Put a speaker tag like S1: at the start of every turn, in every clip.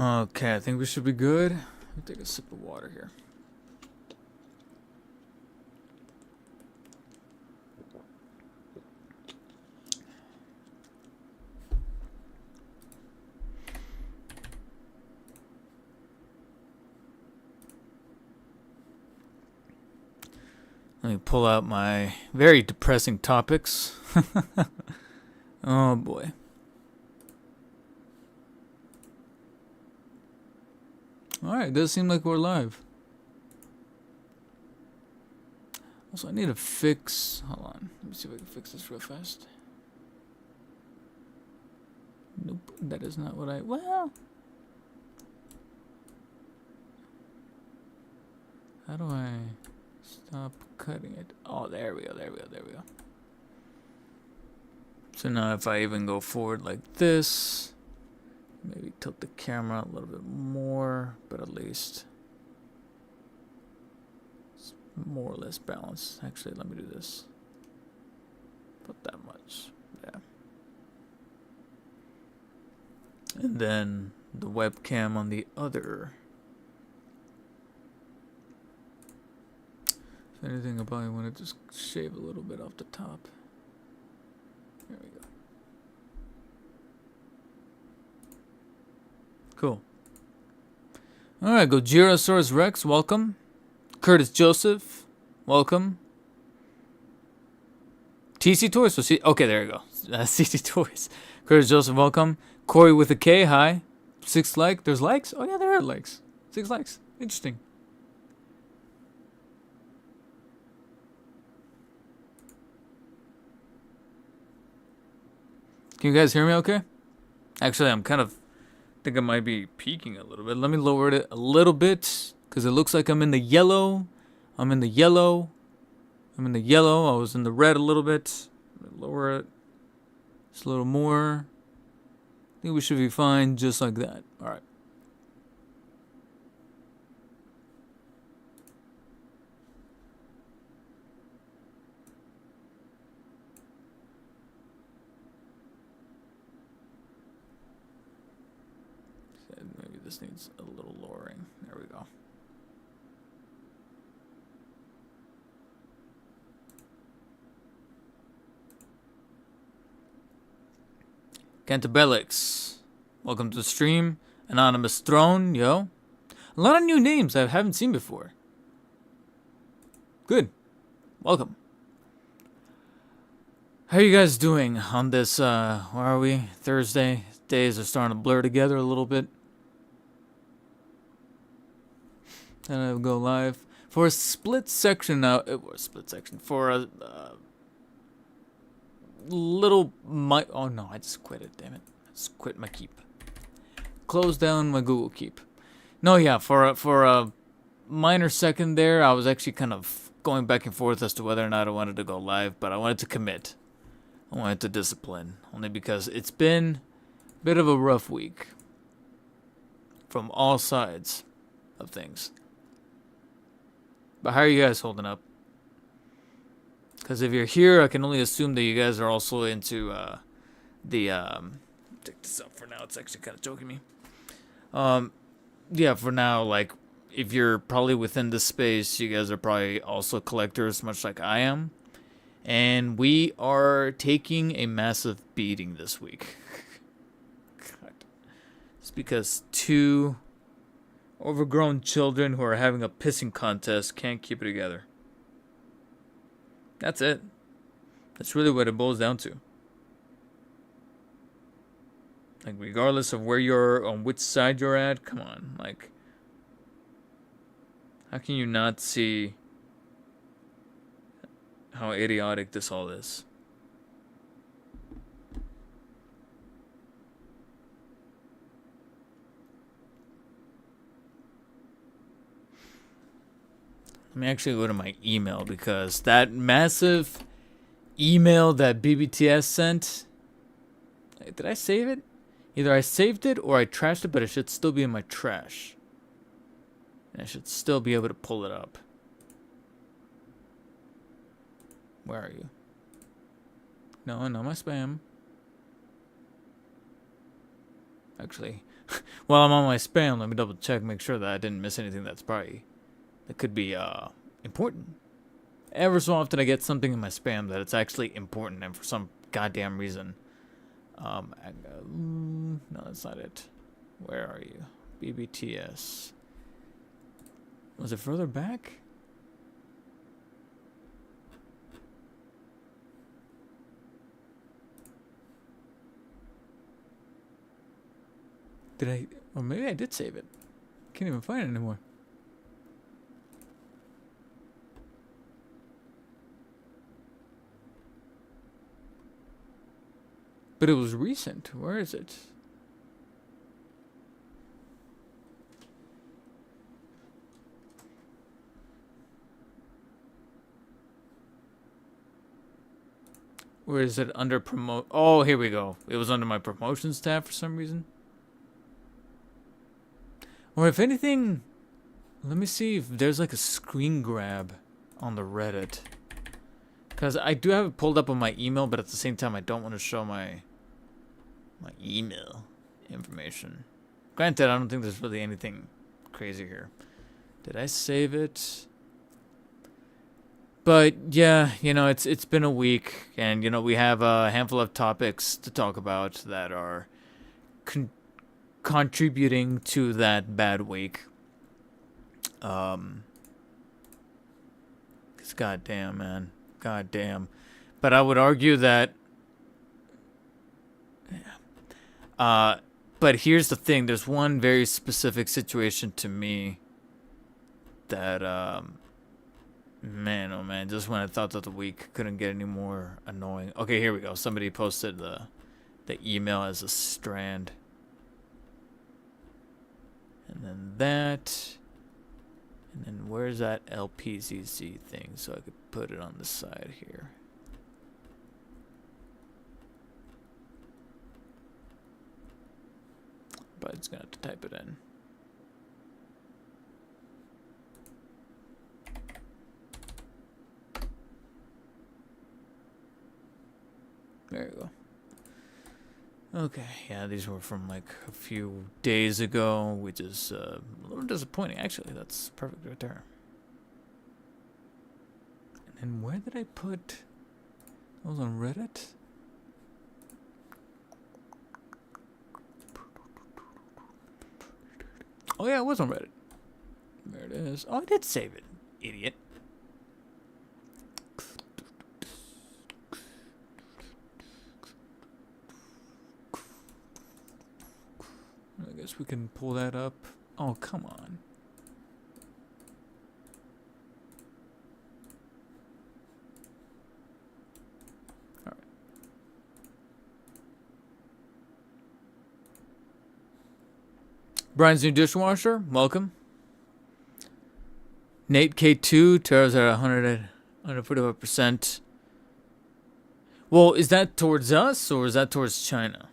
S1: Okay, I think we should be good. Let me take a sip of water here. Let me pull out my very depressing topics. Oh boy. Alright, it does seem like we're live. Also, I need to fix... Hold on. Let me see if I can fix this real fast. Nope, that is not what I... Well... How do I stop cutting it? Oh, there we go, there we go, there we go. So now if I even go forward like this... Maybe tilt the camera a little bit more, but at least it's more or less balanced. Actually, let me do this. Put that much. Yeah. And then the webcam on the other. If anything, I probably want to just shave a little bit off the top. There we go. Cool. Alright, Gojirasaurus Rex, welcome. Curtis Joseph, welcome. TC Toys, so okay, there you go. CC Toys. Curtis Joseph, welcome. Corey with a K, hi. 6 likes. There's likes? Oh yeah, there are likes. 6 likes. Interesting. Can you guys hear me okay? Actually, I'm kind of... I think I might be peaking a little bit. Let me lower it a little bit because it looks like I'm in the yellow. I'm in the yellow. I'm in the yellow. I was in the red a little bit. Lower it just a little more. I think we should be fine just like that. All right. Maybe this needs a little lowering. There we go. Cantabellix, welcome to the stream. Anonymous Throne, yo. A lot of new names I haven't seen before. Good. Welcome. How are you guys doing on this, where are we? Thursday. Days are starting to blur together a little bit. Then I'll go live for a split section now. For a little oh no, I just quit it. Damn it! I just quit my keep. Close down my Google Keep. No, yeah, for a minor second there, I was actually kind of going back and forth as to whether or not I wanted to go live, but I wanted to commit. I wanted to discipline, only because it's been a bit of a rough week from all sides of things. But how are you guys holding up? Because if you're here, I can only assume that you guys are also into take this up for now. It's actually kind of choking me. Yeah, for now, like, if you're probably within this space, you guys are probably also collectors, much like I am. And we are taking a massive beating this week. God. It's because 2 overgrown children who are having a pissing contest can't keep it together. That's it. That's really what it boils down to. Like, regardless of where you're, on which side you're at, come on, like, how can you not see how idiotic this all is? Let me actually go to my email, because that massive email that BBTS sent, did I save it? Either I saved it or I trashed it, but it should still be in my trash. And I should still be able to pull it up. Where are you? No, not my spam. Actually, While I'm on my spam, let me double check, make sure that I didn't miss anything that could be important. Ever so often I get something in my spam that it's actually important, and for some goddamn reason. No, that's not it. Where are you? BBTS. Was it further back? Did I? Or maybe I did save it. Can't even find it anymore. But it was recent. Where is it? Where is it under promote? Oh, here we go. It was under my promotions tab for some reason. Or if anything, let me see if there's like a screen grab on the Reddit. Because I do have it pulled up on my email, but at the same time, I don't want to show my email information. Granted, I don't think there's really anything crazy here. Did I save it? But yeah, you know, it's been a week, and you know, we have a handful of topics to talk about that are contributing to that bad week. It's goddamn, man. Goddamn. But I would argue that but here's the thing, there's one very specific situation to me that man, oh man, just when I thought that the week couldn't get any more annoying. Okay, here we go. Somebody posted the email as a strand. And then that. And then where's that LPZZ thing so I could put it on the side here. But it's gonna have to type it in. There you go. Okay, yeah, these were from like a few days ago, which is a little disappointing. Actually, that's perfect right there. And then where did I put? That was on Reddit? Oh yeah, it was on Reddit. There it is. Oh, I did save it, idiot. I guess we can pull that up. Oh, come on. All right. Brian's new dishwasher, welcome. Nate K2, Tariffs at 145%. Well, is that towards us or is that towards China?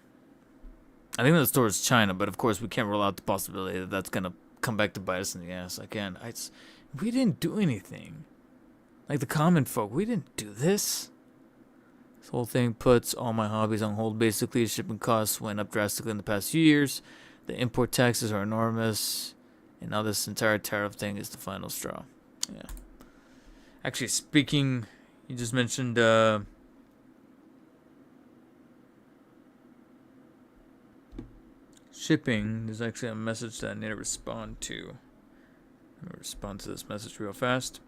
S1: I think that's towards China, but of course we can't rule out the possibility that that's gonna come back to bite us in the ass again. We didn't do anything. Like the common folk, we didn't do this. This whole thing puts all my hobbies on hold. Basically, shipping costs went up drastically in the past few years. The import taxes are enormous. And now this entire tariff thing is the final straw. Yeah. Actually, speaking, you just mentioned shipping. There's actually a message that I need to respond to. I'm gonna respond to this message real fast.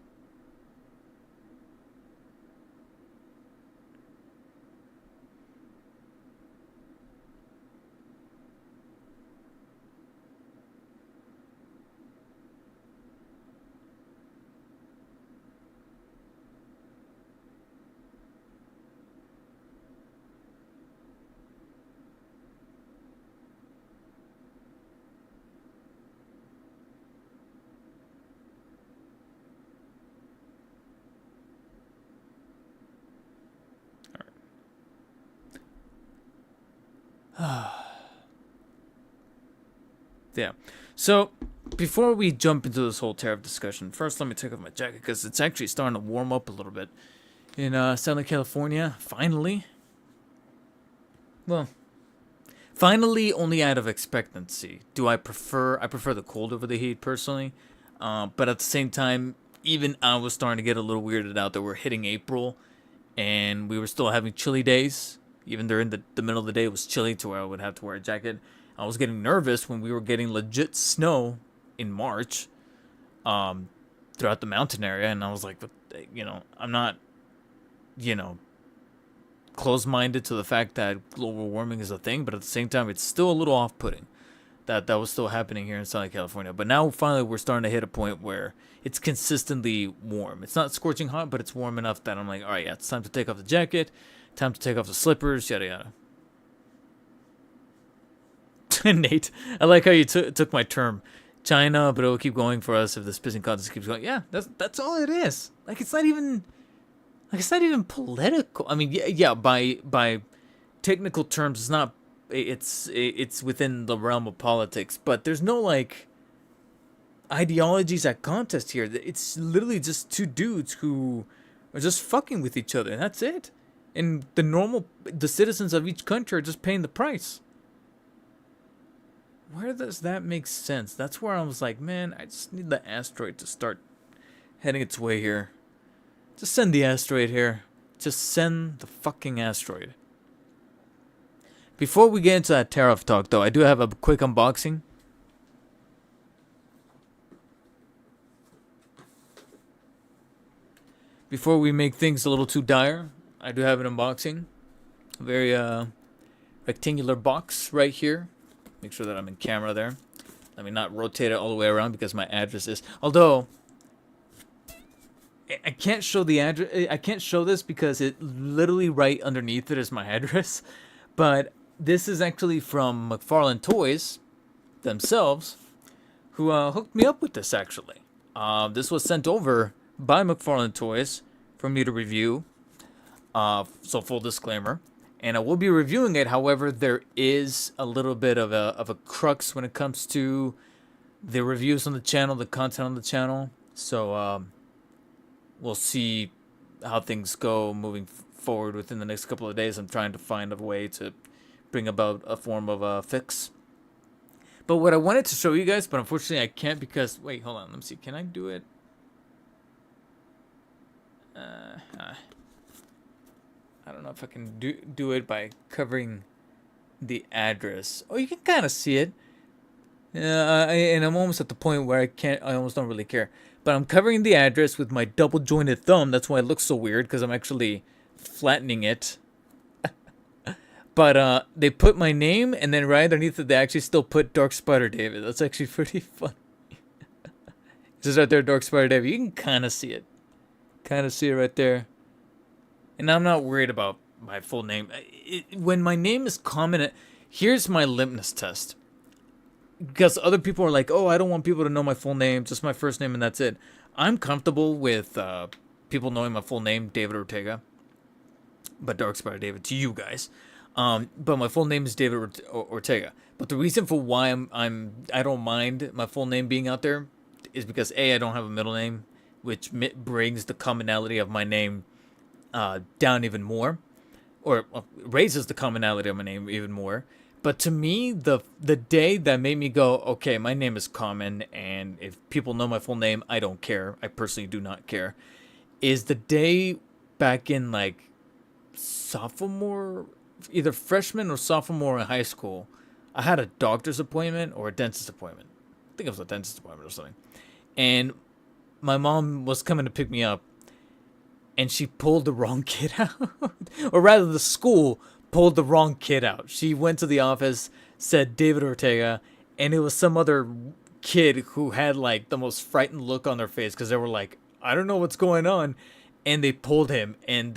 S1: Yeah. So, before we jump into this whole tariff discussion, first let me take off my jacket because it's actually starting to warm up a little bit in Southern California. Finally. Well, Finally, only out of expectancy. I prefer the cold over the heat personally. But at the same time, even I was starting to get a little weirded out that we're hitting April and we were still having chilly days. Even during the middle of the day, it was chilly to where I would have to wear a jacket. I was getting nervous when we were getting legit snow in March throughout the mountain area. And I was like, I'm not, closed-minded to the fact that global warming is a thing. But at the same time, it's still a little off-putting that was still happening here in Southern California. But now finally we're starting to hit a point where it's consistently warm. It's not scorching hot, but it's warm enough that I'm like, all right, yeah, it's time to take off the jacket, time to take off the slippers, yada yada. Nate, I like how you took my term, China, but it will keep going for us if this pissing contest keeps going. Yeah, that's all it is. It's not even political. I mean, yeah, by technical terms, it's not. It's within the realm of politics, but there's no ideologies at contest here. It's literally just two dudes who are just fucking with each other, and that's it. And the citizens of each country are just paying the price. Where does that make sense? That's where I was like, man, I just need the asteroid to start heading its way here. Just send the asteroid here. Just send the fucking asteroid. Before we get into that tariff talk, though, I do have a quick unboxing. Before we make things a little too dire, I do have an unboxing. A very rectangular box right here. Make sure that I'm in camera there. Let me not rotate it all the way around because my address is... Although, I can't show the address. I can't show this because it literally right underneath it is my address. But this is actually from McFarlane Toys themselves, who hooked me up with this actually. This was sent over by McFarlane Toys for me to review. So full disclaimer. And I will be reviewing it. However, there is a little bit of a crux when it comes to the reviews on the channel, the content on the channel. So we'll see how things go moving forward within the next couple of days. I'm trying to find a way to bring about a form of a fix. But what I wanted to show you guys, but unfortunately I can't because... Wait, hold on. Let me see. Can I do it? I don't know if I can do it by covering the address. Oh, you can kind of see it. And I'm almost at the point where I almost don't really care. But I'm covering the address with my double jointed thumb. That's why it looks so weird, because I'm actually flattening it. But they put my name, and then right underneath it, they actually still put Dark Spider David. That's actually pretty funny. This is right there, Dark Spider David. You can kind of see it. Kind of see it right there. And I'm not worried about my full name. When my name is common, here's my limpness test. Because other people are like, oh, I don't want people to know my full name, just my first name and that's it. I'm comfortable with people knowing my full name, David Ortega. But Dark Spider David to you guys. But my full name is David Ortega. But the reason for why I don't mind my full name being out there is because A, I don't have a middle name, which brings the commonality of my name down even more, or raises the commonality of my name even more. But to me, the day that made me go, okay, my name is common, and if people know my full name, I don't care. I personally do not care. Is the day back in sophomore, either freshman or sophomore in high school, I had a doctor's appointment or a dentist appointment. I think it was a dentist appointment or something. And my mom was coming to pick me up. And she pulled the wrong kid out. Or rather, the school pulled the wrong kid out. She went to the office, said David Ortega, and it was some other kid who had the most frightened look on their face because they were like, I don't know what's going on. And they pulled him, and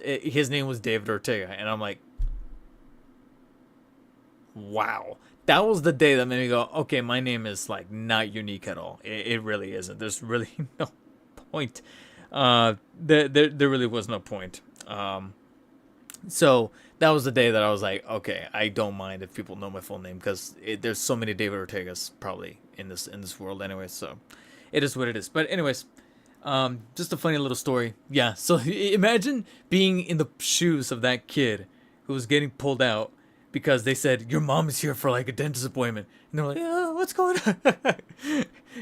S1: his name was David Ortega. And I'm like, wow. That was the day that made me go, okay, my name is not unique at all. It really isn't. There's really no point. There really was no point. So that was the day that I was like, okay, I don't mind if people know my full name because there's so many David Ortegas probably in this world anyway. So it is what it is. But anyways, just a funny little story. Yeah. So imagine being in the shoes of that kid who was getting pulled out because they said your mom is here for like a dentist appointment, and they're like, "Yeah, what's going on?"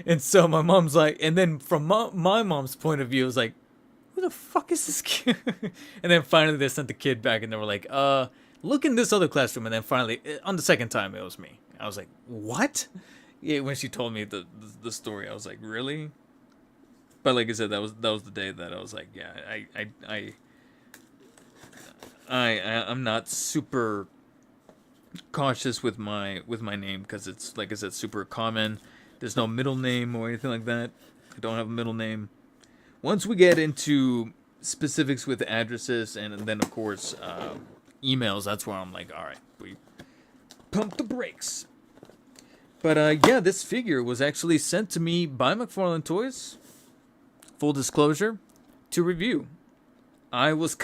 S1: And so my mom's like, and then from my mom's point of view, it was like, who the fuck is this kid? And then finally they sent the kid back, and they were like, look in this other classroom. And then finally, on the second time, it was me. I was like, what? Yeah, when she told me the story, I was like, really? But like I said, that was the day that I was like, yeah, I'm not super cautious with my name, because it's, like I said, super common. There's no middle name or anything like that. I don't have a middle name. Once we get into specifics with addresses and then of course emails, that's where I'm like, all right, we pump the brakes. But yeah, this figure was actually sent to me by McFarlane Toys, full disclosure, to review. I was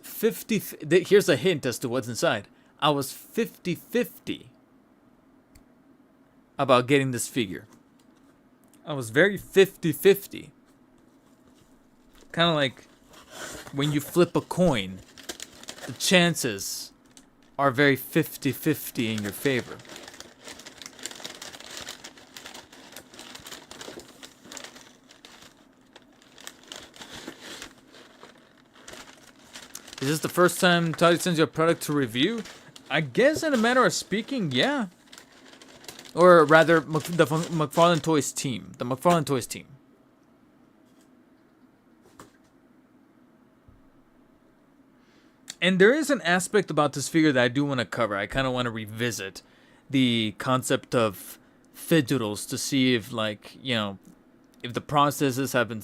S1: 50, here's a hint as to what's inside. I was 50-50 about getting this figure. I was very 50-50. Kind of like when you flip a coin, the chances are very 50-50 in your favor. Is this the first time Toddy sends you a product to review? I guess in a matter of speaking, yeah. Or rather, the McFarlane Toys team. The McFarlane Toys team. And there is an aspect about this figure that I do want to cover. I kind of want to revisit the concept of fidgetals to see if, like, you know, if the processes have been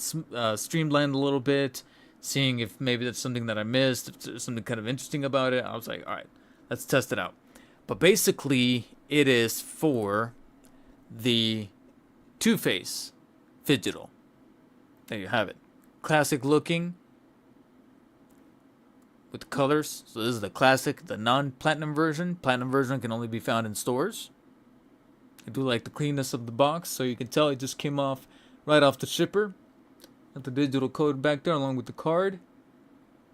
S1: streamlined a little bit. Seeing if maybe that's something that I missed, if there's something kind of interesting about it. I was like, all right, let's test it out. But basically, it is for the Two-Face Fidgetal. There you have it. Classic looking with the colors. So this is the classic, the non-platinum version. Platinum version can only be found in stores. I do like the cleanness of the box, so you can tell it just came off right off the shipper. Got the digital code back there along with the card.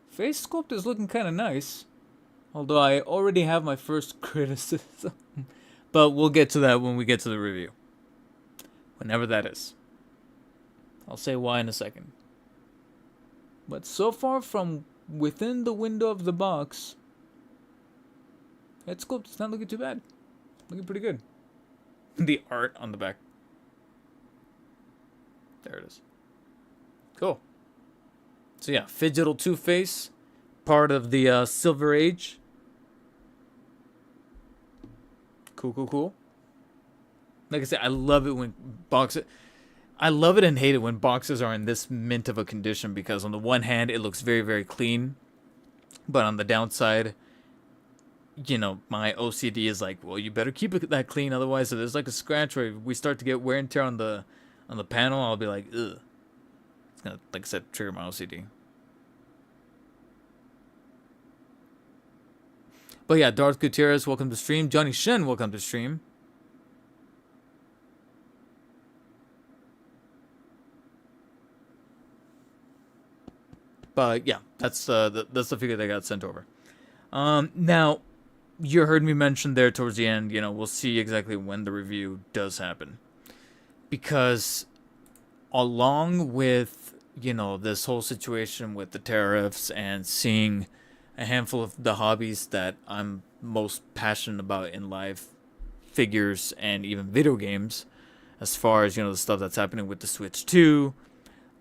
S1: Face sculpt is looking kind of nice. Although I already have my first criticism. But we'll get to that when we get to the review. Whenever that is. I'll say why in a second. But so far from within the window of the box, head sculpt is not looking too bad. Looking pretty good. The art on the back. There it is. Cool. So yeah, Fidgetal Two-Face. Part of the Silver Age. Cool. Like I said, I love it when boxes... I love it and hate it when boxes are in this mint of a condition, because on the one hand, it looks very, very clean. But on the downside, you know, my OCD is like, well, you better keep it that clean. Otherwise, if there's like a scratch or we start to get wear and tear on the panel, I'll be like, ugh. It's going to, like I said, trigger my OCD. But yeah, Darth Gutierrez, welcome to stream. Johnny Shen, welcome to stream. But yeah, that's the figure that got sent over. Now, you heard me mention there towards the end, you know, we'll see exactly when the review does happen. Because along with, you know, this whole situation with the tariffs and seeing a handful of the hobbies that I'm most passionate about in life, figures and even video games, as far as, you know, the stuff that's happening with the Switch 2,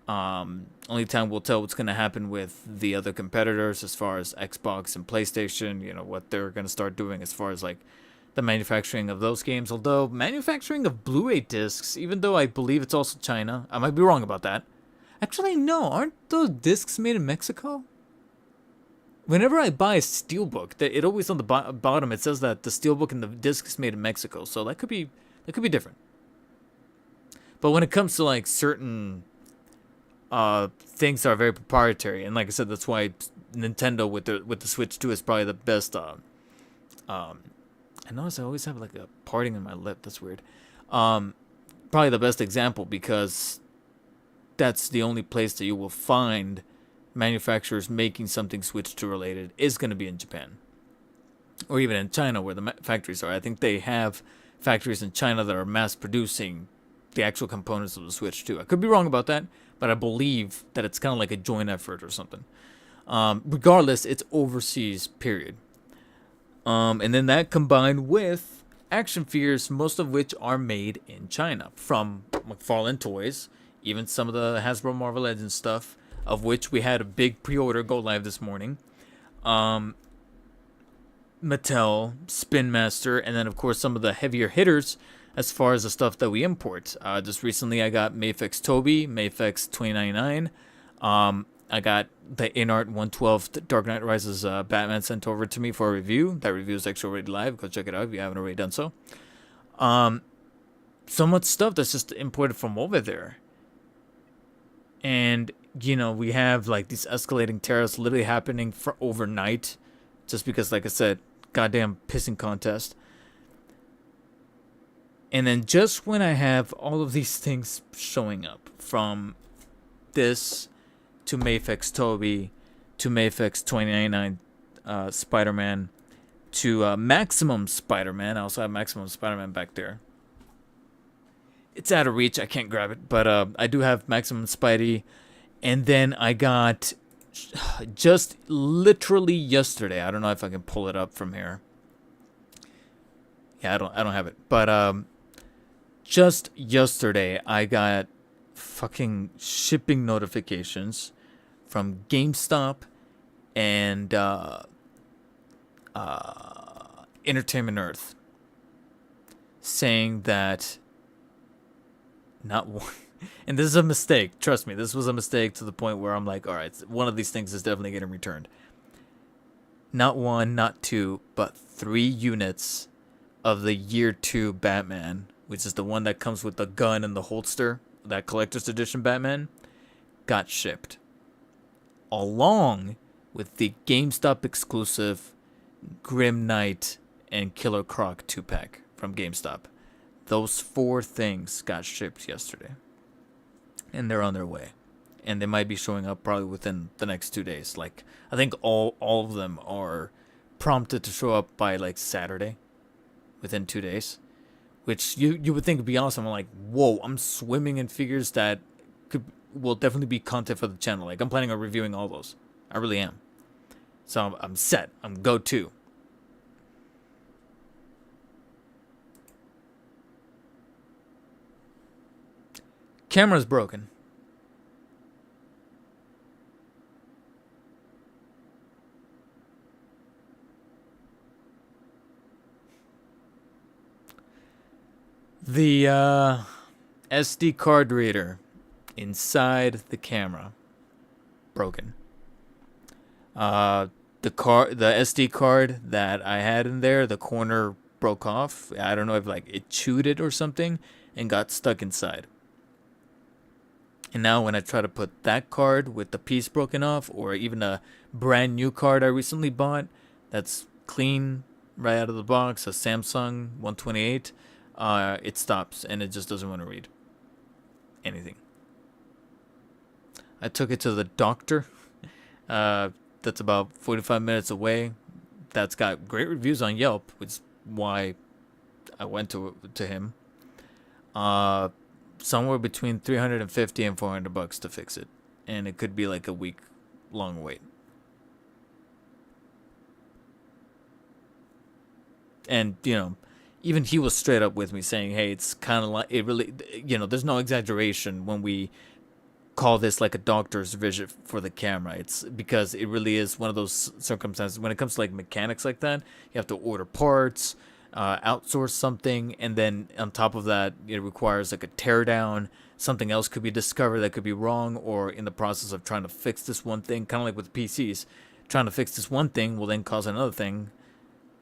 S1: only time will tell what's going to happen with the other competitors as far as Xbox and PlayStation, you know, what they're going to start doing as far as like the manufacturing of those games. Although manufacturing of Blu-ray discs, even though I believe it's also China, I might be wrong about that. Actually, no, aren't those discs made in Mexico? Whenever I buy a steelbook, it always on the bottom it says that the steelbook and the disc is made in Mexico, so that could be different. But when it comes to like certain things that are very proprietary, and like I said, that's why Nintendo with the Switch 2 is probably the best. I notice I always have like a parting in my lip. That's weird. Probably the best example, because that's the only place that you will find manufacturers making something Switch 2 related is going to be in Japan. Or even in China where the factories are. I think they have factories in China that are mass producing the actual components of the Switch 2. I could be wrong about that, but I believe that it's kind of like a joint effort or something. Regardless, it's overseas, period. And then that combined with action figures, most of which are made in China, from McFarlane Toys, even some of the Hasbro Marvel Legends stuff, of which we had a big pre-order go live this morning. Mattel, Spin Master, and then of course some of the heavier hitters as far as the stuff that we import. Just recently I got Mafex Toby, Mafex 2099. I got the InArt 112 Dark Knight Rises Batman sent over to me for a review. That review is actually already live. Go check it out if you haven't already done so. So much stuff that's just imported from over there. And, you know, we have like these escalating tariffs literally happening for overnight. Just because, like I said, goddamn pissing contest. And then just when I have all of these things showing up, from this to Mafex Toby to Mafex 2099 Spider-Man to Maximum Spider-Man. I also have Maximum Spider-Man back there. It's out of reach. I can't grab it. But I do have Maximum Spidey. And then I got just literally yesterday. I don't know if I can pull it up from here. Yeah, I don't have it. But just yesterday I got fucking shipping notifications from GameStop and Entertainment Earth saying that not one, and this is a mistake, trust me, this was a mistake to the point where I'm like, all right, one of these things is definitely getting returned. Not one, not two, but 3 units of the Year 2 Batman, which is the one that comes with the gun and the holster, that collector's edition Batman, got shipped. Along with the GameStop exclusive Grim Knight and Killer Croc 2-pack from GameStop. Those 4 things got shipped yesterday. And they're on their way. And they might be showing up probably within the next 2 days. Like, I think all of them are prompted to show up by like Saturday. Within 2 days. Which you would think would be awesome. I'm like, whoa, I'm swimming in figures that will definitely be content for the channel. Like, I'm planning on reviewing all those. I really am. So I'm set. I'm go-to. Camera's broken. The SD card reader inside the camera broken. The SD card that I had in there, the corner broke off. I don't know if like it chewed it or something and got stuck inside. And now when I try to put that card with the piece broken off, or even a brand new card I recently bought that's clean right out of the box, a Samsung 128, it stops and it just doesn't want to read anything. I took it to the doctor. That's about 45 minutes away. That's got great reviews on Yelp, which is why I went to him. Somewhere between $350 and $400 to fix it, and it could be like a week long wait. And you know, even he was straight up with me saying, hey, it's kind of like, it really, you know, there's no exaggeration when we call this like a doctor's visit for the camera. It's because it really is one of those circumstances when it comes to like mechanics like that. You have to order parts, outsource something, and then on top of that, it requires like a teardown. Something else could be discovered that could be wrong, or in the process of trying to fix this one thing, kind of like with PCs, trying to fix this one thing will then cause another thing.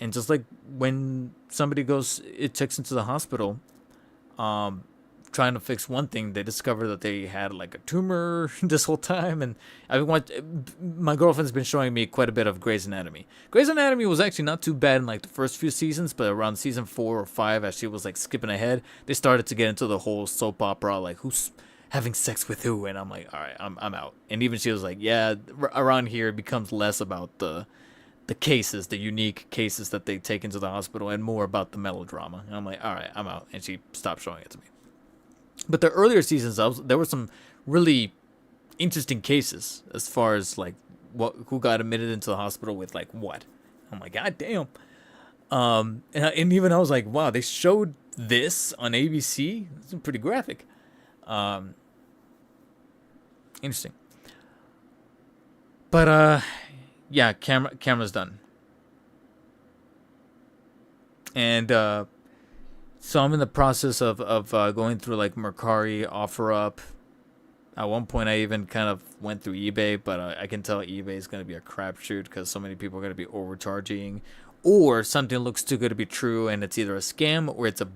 S1: And just like when somebody goes, it checks into the hospital, trying to fix one thing, they discover that they had like a tumor this whole time. And my girlfriend's been showing me quite a bit of Grey's Anatomy. Grey's Anatomy was actually not too bad in like the first few seasons, but around season 4 or 5, as she was like skipping ahead, they started to get into the whole soap opera, like who's having sex with who? And I'm like, all right, I'm out. And even she was like, yeah, around here it becomes less about the cases, the unique cases that they take into the hospital, and more about the melodrama. And I'm like, all right, I'm out. And she stopped showing it to me. But the earlier seasons, there were some really interesting cases as far as like who got admitted into the hospital with like what. I'm like, god damn. And even I was like, wow, they showed this on ABC. It's pretty graphic. Interesting. But yeah, camera's done. And so I'm in the process of going through like Mercari, OfferUp. At one point, I even kind of went through eBay, but I can tell eBay is going to be a crapshoot because so many people are going to be overcharging, or something looks too good to be true, and it's either a scam or it's a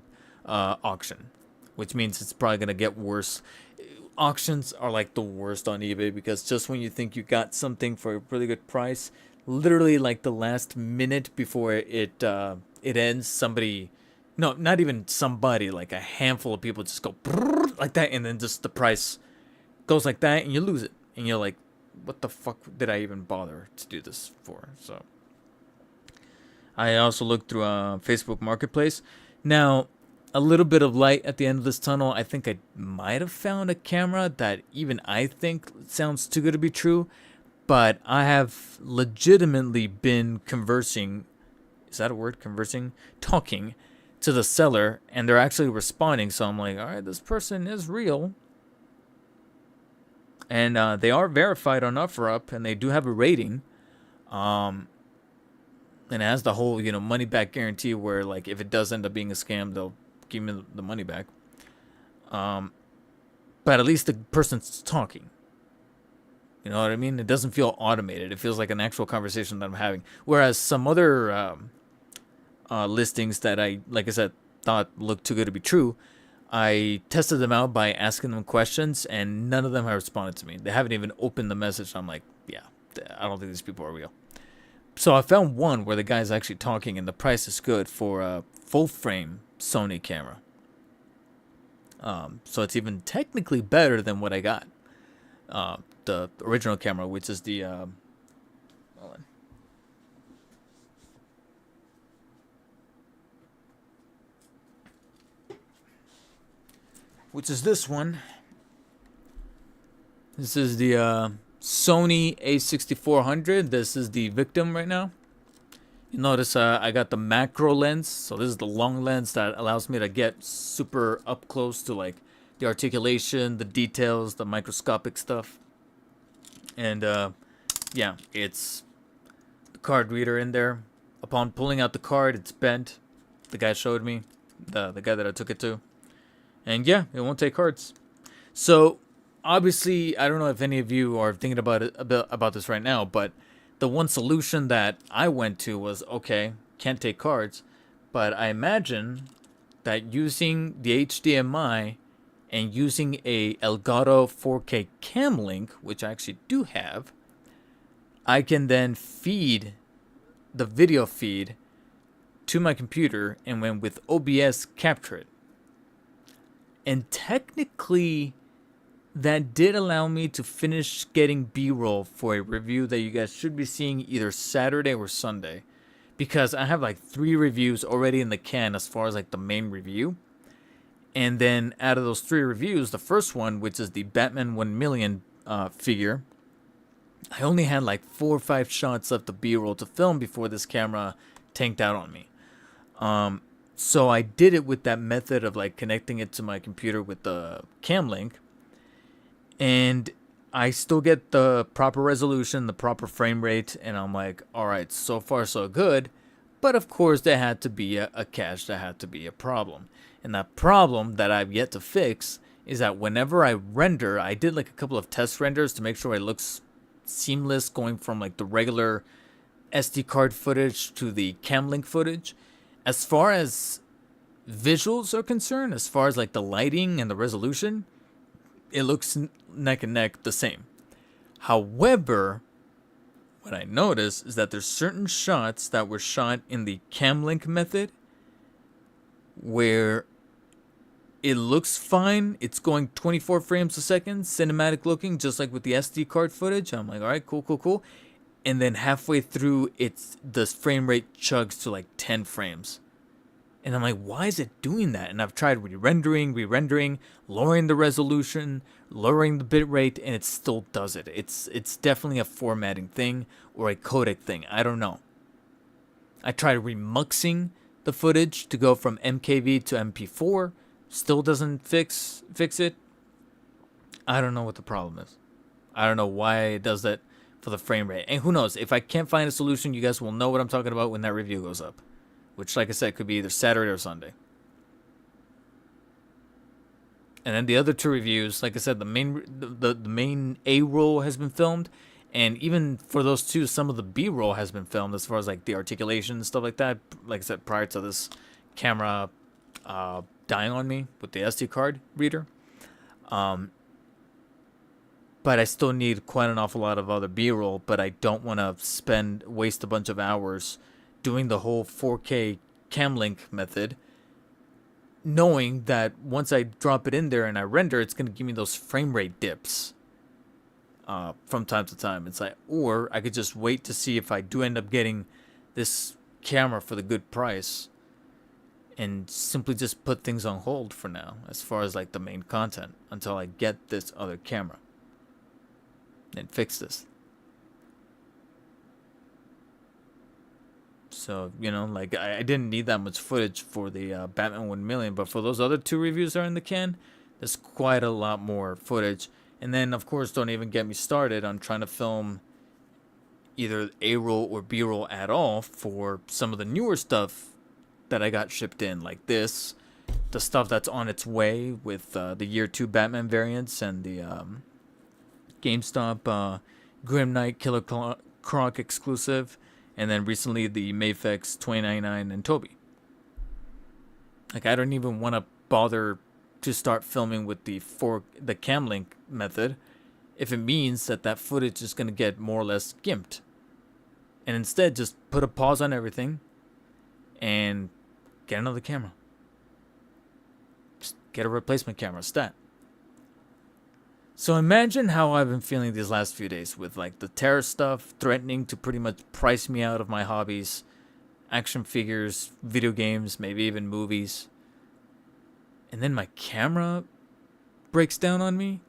S1: auction, which means it's probably going to get worse. Auctions are like the worst on eBay because just when you think you got something for a really good price, literally like the last minute before it ends, somebody, no, not even somebody, like a handful of people just go like that, and then just the price goes like that, and you lose it, and you're like, what the fuck did I even bother to do this for? So I also looked through Facebook Marketplace. Now, a little bit of light at the end of this tunnel. I think I might have found a camera that even I think sounds too good to be true, but I have legitimately been conversing, is that a word, conversing? Talking to the seller, and they're actually responding, so I'm like, all right, this person is real. And they are verified on OfferUp, and they do have a rating. And it has the whole, money back guarantee where, like, if it does end up being a scam, they'll give me the money back. But at least the person's talking. You know what I mean? It doesn't feel automated. It feels like an actual conversation that I'm having. Whereas some other listings that I, like I said, thought looked too good to be true, I tested them out by asking them questions, and none of them have responded to me. They haven't even opened the message. I'm like, yeah, I don't think these people are real. So I found one where the guy's actually talking, and the price is good for a full-frame Sony camera. So it's even technically better than what I got. The original camera, which is the... hold on. Which is this one. This is the Sony A6400. This is the victim right now. You notice I got the macro lens. So this is the long lens that allows me to get super up close to like the articulation, the details, the microscopic stuff. And yeah, it's the card reader in there. Upon pulling out the card, it's bent. The guy showed me, the guy that I took it to. And yeah, it won't take cards. So obviously, I don't know if any of you are thinking about this right now, but the one solution that I went to was, okay, can't take cards, but I imagine that using the HDMI and using a Elgato 4K cam link, which I actually do have, I can then feed the video feed to my computer and when with OBS capture it. And technically, that did allow me to finish getting B-roll for a review that you guys should be seeing either Saturday or Sunday. Because I have like 3 reviews already in the can as far as like the main review. And then out of those 3 reviews, the first one, which is the Batman 1 million figure, I only had like 4 or 5 shots of the B-roll to film before this camera tanked out on me. So I did it with that method of like connecting it to my computer with the cam link. And I still get the proper resolution, the proper frame rate. And I'm like, all right, so far so good. But of course, there had to be a catch. There had to be a problem. And that problem that I've yet to fix is that whenever I render, I did like a couple of test renders to make sure it looks seamless going from like the regular SD card footage to the cam link footage. As far as visuals are concerned, as far as like the lighting and the resolution, it looks neck and neck the same. However, what I noticed is that there's certain shots that were shot in the cam link method where it looks fine. It's going 24 frames a second, cinematic looking, just like with the SD card footage. I'm like, all right, cool, cool, cool. And then halfway through, the frame rate chugs to like 10 frames. And I'm like, why is it doing that? And I've tried re-rendering, lowering the resolution, lowering the bit rate, and it still does it. It's definitely a formatting thing or a codec thing. I don't know. I tried remuxing the footage to go from MKV to MP4. Still doesn't fix it. I don't know what the problem is. I don't know why it does that for the frame rate. And who knows? If I can't find a solution, you guys will know what I'm talking about when that review goes up. Which, like I said, could be either Saturday or Sunday. And then the other two reviews, like I said, the main A roll has been filmed, and even for those two, some of the B roll has been filmed as far as like the articulation and stuff like that. Like I said, prior to this camera dying on me with the SD card reader, but I still need quite an awful lot of other B roll. But I don't want to waste a bunch of hours doing the whole 4K cam link method, knowing that once I drop it in there and I render, it's going to give me those frame rate dips from time to time. It's like, or I could just wait to see if I do end up getting this camera for the good price and simply just put things on hold for now as far as like the main content until I get this other camera and fix this. So, you know, like, I didn't need that much footage for the Batman 1 million, but for those other two reviews that are in the can, there's quite a lot more footage. And then, of course, don't even get me started on trying to film either A-roll or B-roll at all for some of the newer stuff that I got shipped in, like this, the stuff that's on its way with the Year 2 Batman variants and the GameStop Grim Knight Killer Croc exclusive. And then recently the Mafex 2099 and Toby. Like, I don't even want to bother to start filming with the cam link method if it means that footage is going to get more or less gimped. And instead, just put a pause on everything and get another camera. Just get a replacement camera, stat. So imagine how I've been feeling these last few days with like the Tariffs stuff threatening to pretty much price me out of my hobbies, action figures, video games, maybe even movies. And then my camera breaks down on me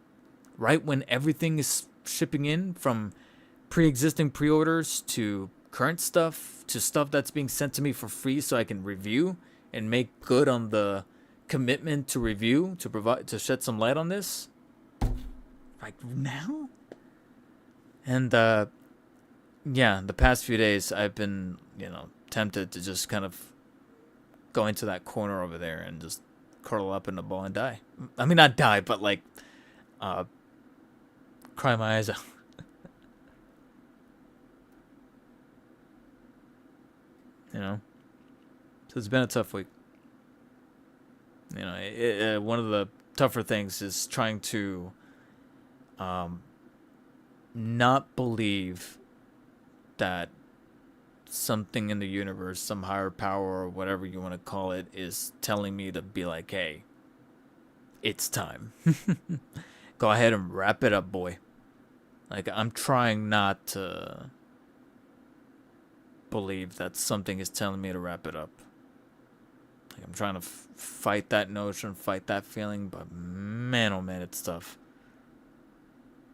S1: right when everything is shipping in, from pre-existing pre-orders to current stuff to stuff that's being sent to me for free so I can review and make good on the commitment to review, to shed some light on this. Like now? And yeah, the past few days I've been, you know, tempted to just kind of go into that corner over there and just curl up in a ball and die. I mean, not die, but like cry my eyes out. You know? So it's been a tough week. You know, one of the tougher things is trying to not believe that something in the universe, some higher power or whatever you want to call it, is telling me to be like, hey, it's time. Go ahead and wrap it up, boy. Like, I'm trying not to believe that something is telling me to wrap it up. Like, I'm trying to fight that notion, fight that feeling, but man, oh man, it's tough.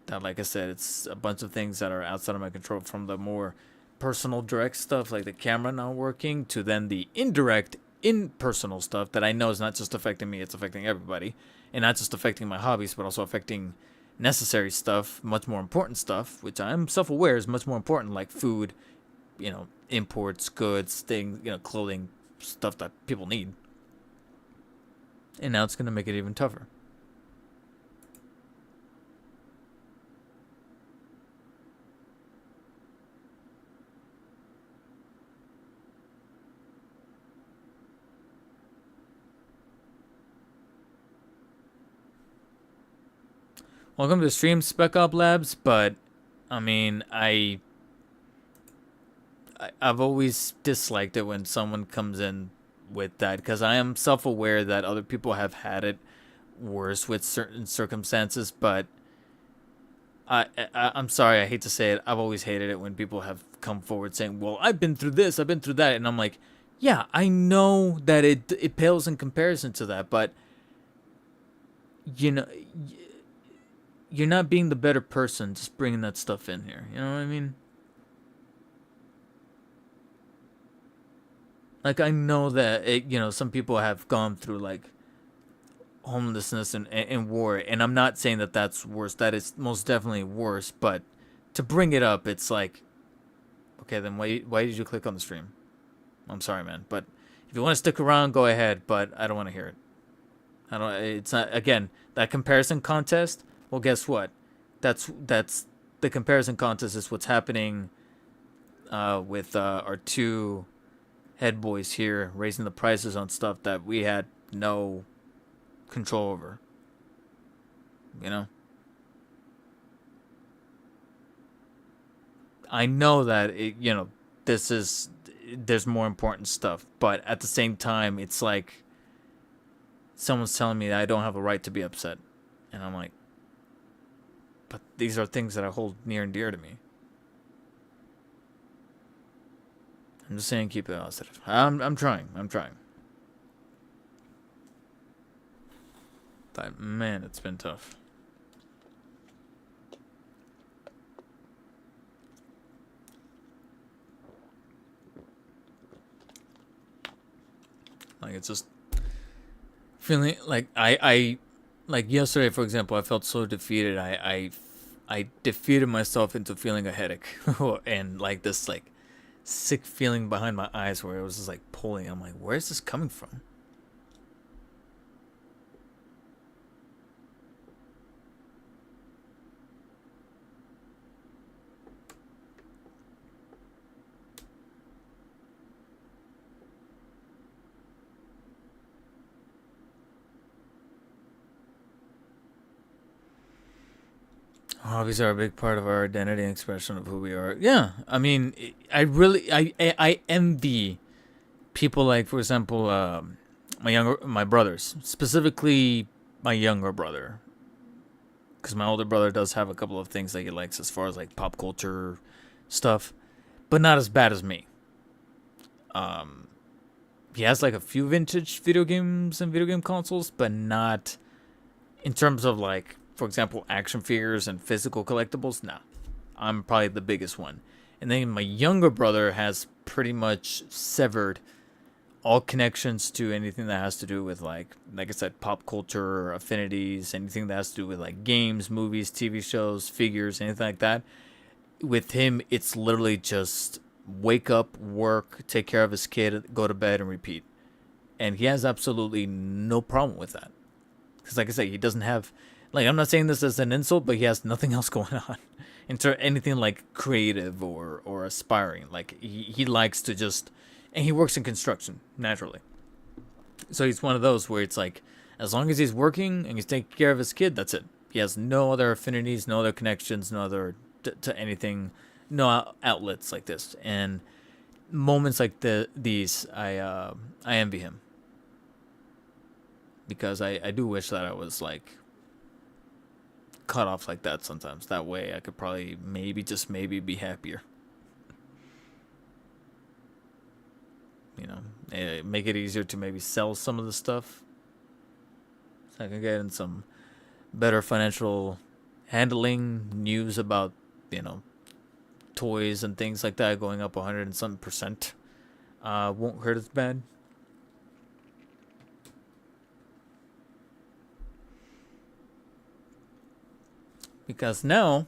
S1: That, like I said, it's a bunch of things that are outside of my control, from the more personal direct stuff like the camera not working to then the indirect impersonal stuff that I know is not just affecting me, it's affecting everybody, and not just affecting my hobbies but also affecting necessary stuff, much more important stuff, which I'm self-aware is much more important, like food, you know, imports, goods, things, you know, clothing, stuff that people need. And now it's going to make it even tougher. Welcome to the stream, Spec Op Labs, but I mean, I've always disliked it when someone comes in with that, because I am self-aware that other people have had it worse with certain circumstances, but I'm sorry, I hate to say it. I've always hated it when people have come forward saying, "Well, I've been through this, I've been through that," and I'm like, "Yeah, I know that it pales in comparison to that, but you know, you're not being the better person just bringing that stuff in here. You know what I mean?" Like, I know that some people have gone through like homelessness and war, and I'm not saying that that's worse. That is most definitely worse, but to bring it up, it's like, okay, then why did you click on the stream? I'm sorry, man, but if you want to stick around, go ahead, but I don't want to hear it. I don't. It's not, again, that comparison contest. Well, guess what? That's the comparison contest is what's happening with our two head boys here raising the prices on stuff that we had no control over. You know? I know that there's more important stuff, but at the same time, it's like someone's telling me that I don't have a right to be upset, and I'm like, but these are things that I hold near and dear to me. I'm just saying, keep it positive. I'm trying. But man, it's been tough. Like, it's just feeling like I like yesterday, for example, I felt so defeated. I defeated myself into feeling a headache and like this like sick feeling behind my eyes where it was just like pulling. I'm like, where is this coming from? Hobbies are a big part of our identity and expression of who we are. Yeah, I mean, I envy people like, for example, my brothers, specifically my younger brother, because my older brother does have a couple of things that he likes as far as like pop culture stuff, but not as bad as me. He has like a few vintage video games and video game consoles, but not in terms of like, for example, action figures and physical collectibles. Nah, I'm probably the biggest one. And then my younger brother has pretty much severed all connections to anything that has to do with like I said, pop culture, affinities, anything that has to do with like games, movies, TV shows, figures, anything like that. With him, it's literally just wake up, work, take care of his kid, go to bed, and repeat. And he has absolutely no problem with that. Because like I say, he doesn't have, like, I'm not saying this as an insult, but he has nothing else going on into anything like creative or aspiring. Like he likes to just, and he works in construction naturally. So he's one of those where it's like, as long as he's working and he's taking care of his kid, that's it. He has no other affinities, no other connections, no other to anything, no outlets like this. And moments like these, I envy him, because I do wish that I was like cut off like that sometimes. That way I could probably just maybe be happier. You know, make it easier to maybe sell some of the stuff so I can get in some better financial handling, news about, toys and things like that going up 100 and some percent. Won't hurt as bad. Because now,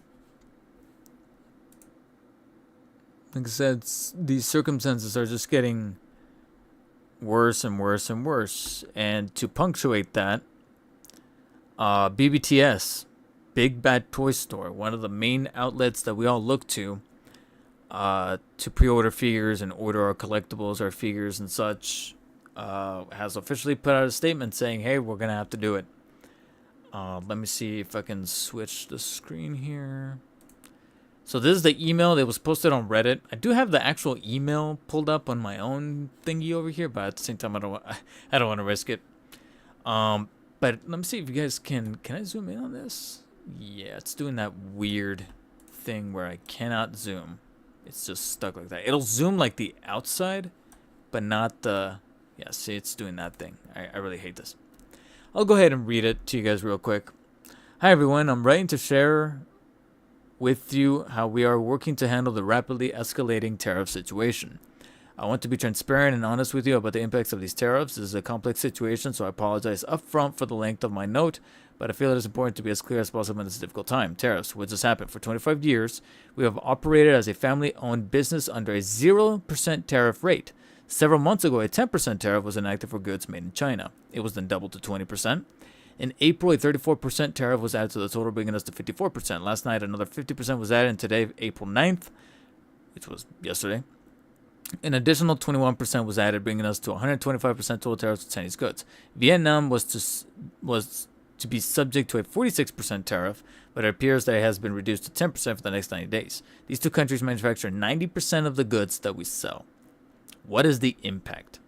S1: like I said, these circumstances are just getting worse and worse and worse. And to punctuate that, BBTS, Big Bad Toy Store, one of the main outlets that we all look to pre-order figures and order our collectibles, our figures and such, has officially put out a statement saying, hey, we're going to have to do it. Let me see if I can switch the screen here. So this is the email that was posted on Reddit. I do have the actual email pulled up on my own thingy over here, but at the same time, I don't want to risk it. But But let me see if you guys can I zoom in on this? Yeah, it's doing that weird thing where I cannot zoom. It's just stuck like that. It'll zoom like the outside, but not the... Yeah, see, it's doing that thing. I really hate this. I'll go ahead and read it to you guys real quick. Hi, everyone. I'm writing to share with you how we are working to handle the rapidly escalating tariff situation. I want to be transparent and honest with you about the impacts of these tariffs. This is a complex situation, so I apologize upfront for the length of my note, but I feel it is important to be as clear as possible in this difficult time. Tariffs, what just happened? For 25 years, we have operated as a family-owned business under a 0% tariff rate. Several months ago, a 10% tariff was enacted for goods made in China. It was then doubled to 20%. In April, a 34% tariff was added to the total, bringing us to 54%. Last night, another 50% was added, and today, April 9th, which was yesterday, an additional 21% was added, bringing us to 125% total tariffs on Chinese goods. Vietnam was to be subject to a 46% tariff, but it appears that it has been reduced to 10% for the next 90 days. These two countries manufacture 90% of the goods that we sell. What is the impact?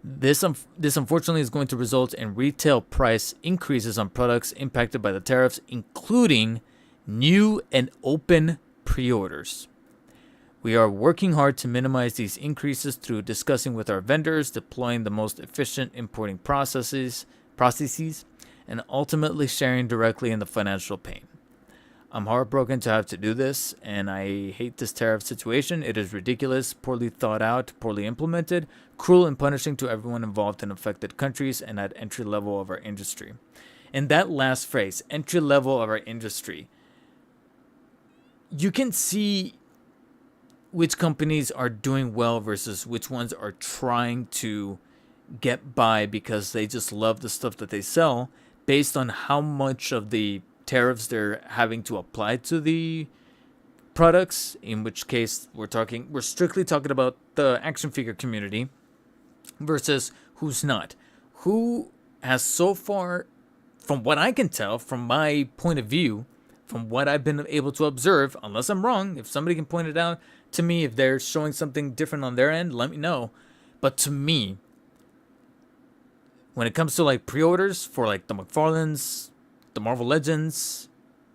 S1: This unfortunately is going to result in retail price increases on products impacted by the tariffs, including new and open pre-orders. We are working hard to minimize these increases through discussing with our vendors, deploying the most efficient importing processes, and ultimately sharing directly in the financial pain. I'm heartbroken to have to do this, and I hate this tariff situation. It is ridiculous, poorly thought out, poorly implemented, cruel and punishing to everyone involved in affected countries and at entry level of our industry. And that last phrase, entry level of our industry, you can see which companies are doing well versus which ones are trying to get by because they just love the stuff that they sell based on how much of the tariffs they're having to apply to the products, in which case we're strictly talking about the action figure community versus who's not. Who has so far, from what I can tell, from my point of view, from what I've been able to observe, unless I'm wrong, if somebody can point it out to me, if they're showing something different on their end, let me know. But to me, when it comes to like pre-orders for like the McFarlanes, the Marvel Legends,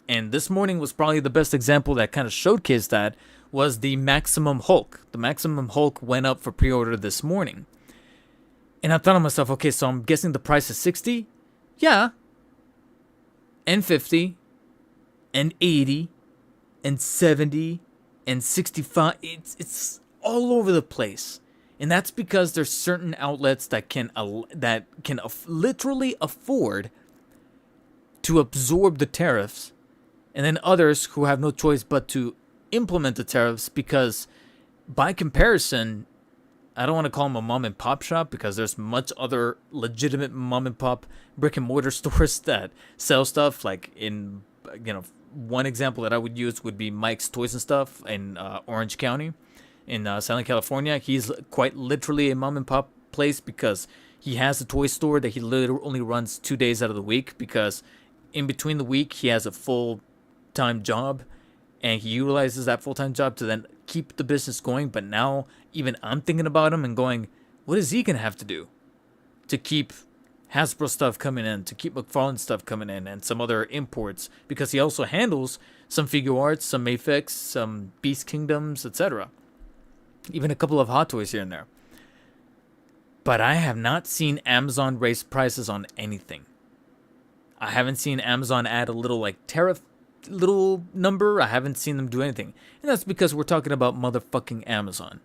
S1: and this morning was probably the best example that kind of showcased that, was the Maximum Hulk. The Maximum Hulk went up for pre-order this morning. And I thought to myself, okay, so I'm guessing the price is 60? Yeah. And 50. And 80. And 70. And 65. It's all over the place. And that's because there's certain outlets that can literally afford to absorb the tariffs, and then others who have no choice but to implement the tariffs because, by comparison, I don't want to call them a mom and pop shop because there's much other legitimate mom and pop brick and mortar stores that sell stuff. Like in, one example that I would use would be Mike's Toys and Stuff in Orange County in Southern California. He's quite literally a mom and pop place because he has a toy store that he literally only runs 2 days out of the week because in between the week, he has a full-time job, and he utilizes that full-time job to then keep the business going. But now, even I'm thinking about him and going, what is he going to have to do to keep Hasbro stuff coming in, to keep McFarlane stuff coming in, and some other imports? Because he also handles some Figure Arts, some Mafex, some Beast Kingdoms, etc. Even a couple of Hot Toys here and there. But I have not seen Amazon raise prices on anything. I haven't seen Amazon add a little like tariff little number. I haven't seen them do anything. And that's because we're talking about motherfucking Amazon.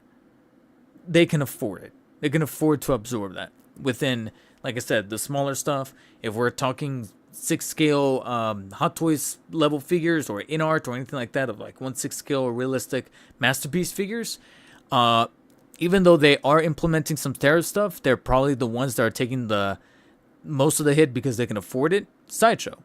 S1: They can afford it. They can afford to absorb that within, like I said, the smaller stuff. If we're talking 6 scale Hot Toys level figures or InArt or anything like that of like 1/6 scale realistic masterpiece figures, even though they are implementing some tariff stuff, they're probably the ones that are taking the most of the hit because they can afford it. Sideshow.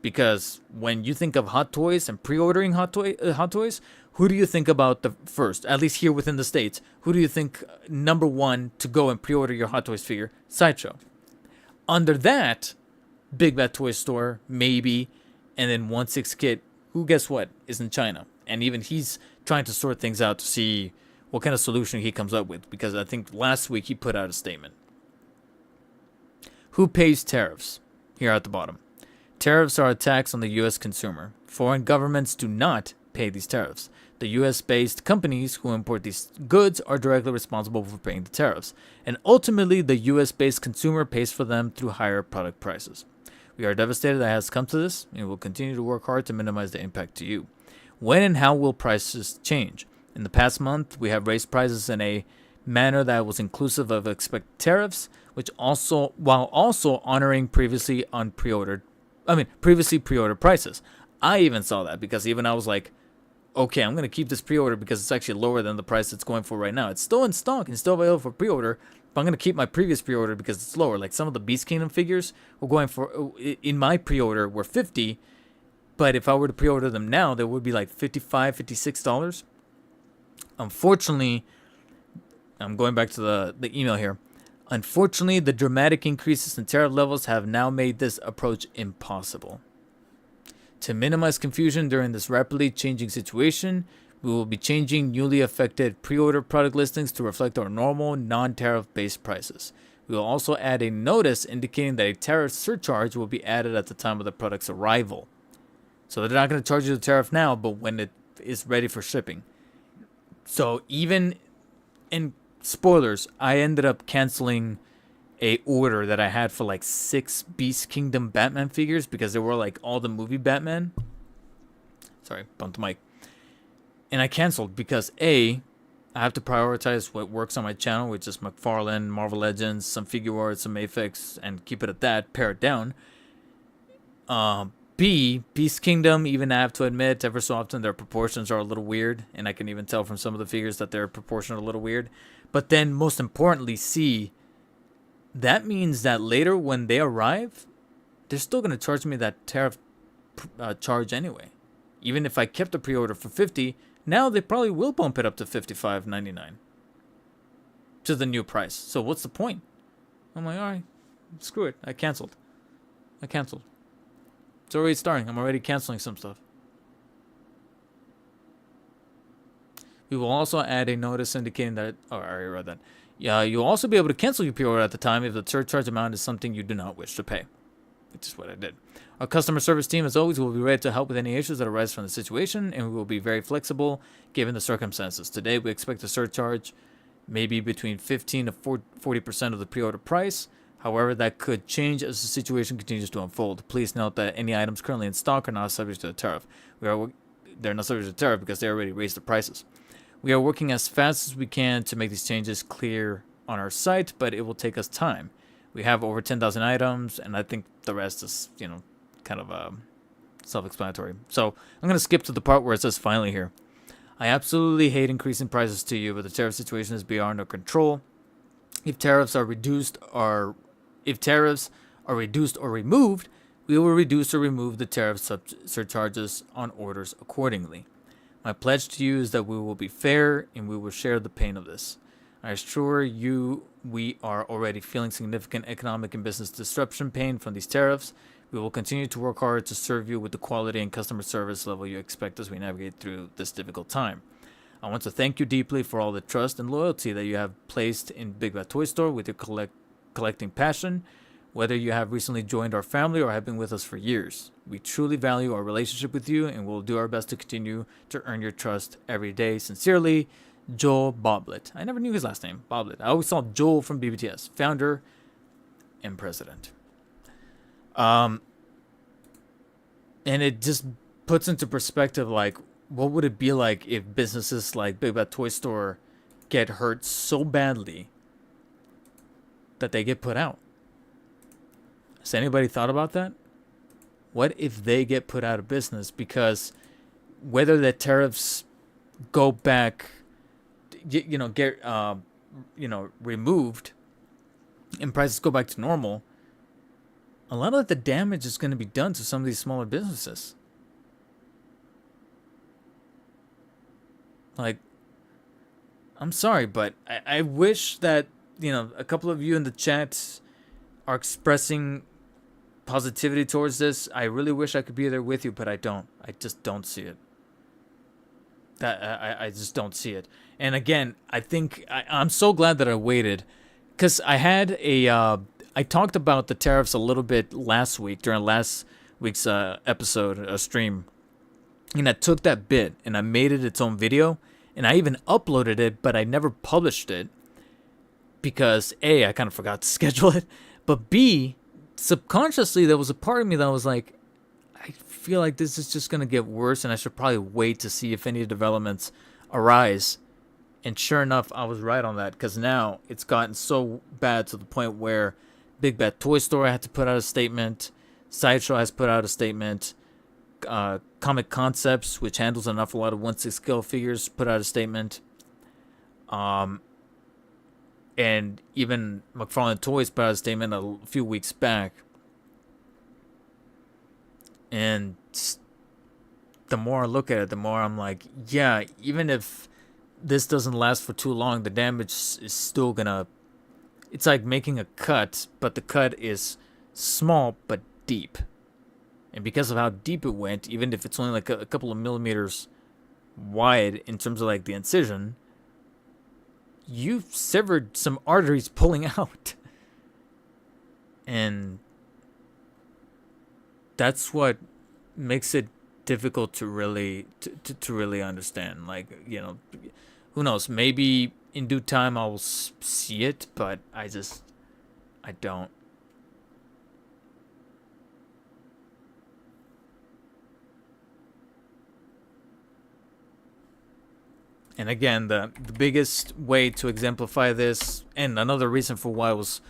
S1: Because when you think of Hot Toys and pre-ordering Hot Toys, who do you think about the first? At least here within the States, who do you think number one to go and pre-order your Hot Toys figure? Sideshow. Under that, Big Bad Toy Store, maybe, and then 1/6 Kit, who guess what, is in China. And even he's trying to sort things out to see what kind of solution he comes up with. Because I think last week he put out a statement. Who pays tariffs? Here at the bottom. Tariffs are a tax on the U.S. consumer. Foreign governments do not pay these tariffs. The U.S.-based companies who import these goods are directly responsible for paying the tariffs, and ultimately the U.S.-based consumer pays for them through higher product prices. We are devastated that it has come to this, and will continue to work hard to minimize the impact to you. When and how will prices change? In the past month, we have raised prices in a manner that was inclusive of expected tariffs, while also honoring previously pre-ordered prices. I even saw that because even I was like, okay, I'm going to keep this pre-order because it's actually lower than the price it's going for right now. It's still in stock and still available for pre-order, but I'm going to keep my previous pre-order because it's lower. Like some of the Beast Kingdom figures were going for, in my pre-order, were $50, but if I were to pre-order them now, they would be like $55, $56. Unfortunately, I'm going back to the email here. Unfortunately, the dramatic increases in tariff levels have now made this approach impossible. To minimize confusion during this rapidly changing situation, we will be changing newly affected pre-order product listings to reflect our normal non-tariff based prices. We will also add a notice indicating that a tariff surcharge will be added at the time of the product's arrival. So they're not going to charge you the tariff now, but when it is ready for shipping. So even in spoilers, I ended up canceling a order that I had for like 6 Beast Kingdom Batman figures because they were like all the movie Batman. Sorry, bumped the mic. And I canceled because I have to prioritize what works on my channel, which is McFarlane, Marvel Legends, some figure arts, some Aphex, and keep it at that, pare it down. B, Beast Kingdom, even I have to admit, ever so often their proportions are a little weird, and I can even tell from some of the figures that their proportions are a little weird. But then, most importantly, C, that means that later when they arrive, they're still going to charge me that tariff charge anyway. Even if I kept the pre-order for $50, now they probably will bump it up to $55.99 to the new price. So what's the point? I'm like, all right, screw it. I canceled. It's already starting. I'm already canceling some stuff. We will also add a notice indicating that... Oh, I already read that. Yeah, you'll also be able to cancel your pre-order at the time if the surcharge amount is something you do not wish to pay, which is what I did. Our customer service team, as always, will be ready to help with any issues that arise from the situation, and we will be very flexible given the circumstances. Today, we expect the surcharge maybe between 15 to 40% of the pre-order price. However, that could change as the situation continues to unfold. Please note that any items currently in stock are not subject to the tariff. They're not subject to the tariff because they already raised the prices. We are working as fast as we can to make these changes clear on our site, but it will take us time. We have over 10,000 items, and I think the rest is, kind of self-explanatory. So I'm going to skip to the part where it says finally here. I absolutely hate increasing prices to you, but the tariff situation is beyond our control. If tariffs are reduced or removed, we will reduce or remove the tariff surcharges on orders accordingly. My pledge to you is that we will be fair and we will share the pain of this. I assure you we are already feeling significant economic and business disruption pain from these tariffs. We will continue to work hard to serve you with the quality and customer service level you expect as we navigate through this difficult time. I want to thank you deeply for all the trust and loyalty that you have placed in Big Bad Toy Store with your collecting passion. Whether you have recently joined our family or have been with us for years, we truly value our relationship with you and will do our best to continue to earn your trust every day. Sincerely, Joel Boblet. I never knew his last name, Boblet. I always saw Joel from BBTS, founder and president. And it just puts into perspective, like, what would it be like if businesses like Big Bad Toy Store get hurt so badly that they get put out? Has anybody thought about that? What if they get put out of business because whether the tariffs go back, get removed and prices go back to normal, a lot of the damage is going to be done to some of these smaller businesses. Like, I'm sorry, but I wish that, a couple of you in the chat are expressing positivity towards this. I really wish I could be there with you, but I don't. I just don't see it. I just don't see it. And again, I think I'm so glad that I waited, because I had a I talked about the tariffs a little bit last week during last week's episode, stream. And I took that bit and I made it its own video. And I even uploaded it, but I never published it. Because A, I kind of forgot to schedule it. But B, subconsciously, there was a part of me that was like, I feel like this is just going to get worse. And I should probably wait to see if any developments arise. And sure enough, I was right on that. Because now it's gotten so bad to the point where Big Bad Toy Store had to put out a statement. Sideshow has put out a statement. Comic Concepts, which handles an awful lot of 1/6 scale figures, put out a statement. And even McFarlane Toys put out a statement a few weeks back. And the more I look at it, the more I'm like, yeah, even if this doesn't last for too long, the damage is still gonna... It's like making a cut, but the cut is small but deep. And because of how deep it went, even if it's only like a couple of millimeters wide in terms of like the incision, you've severed some arteries pulling out. And that's what makes it difficult to really to really understand. Like, you know, who knows? Maybe in due time I'll see it, but I don't. And again, the biggest way to exemplify this, and another reason for why it was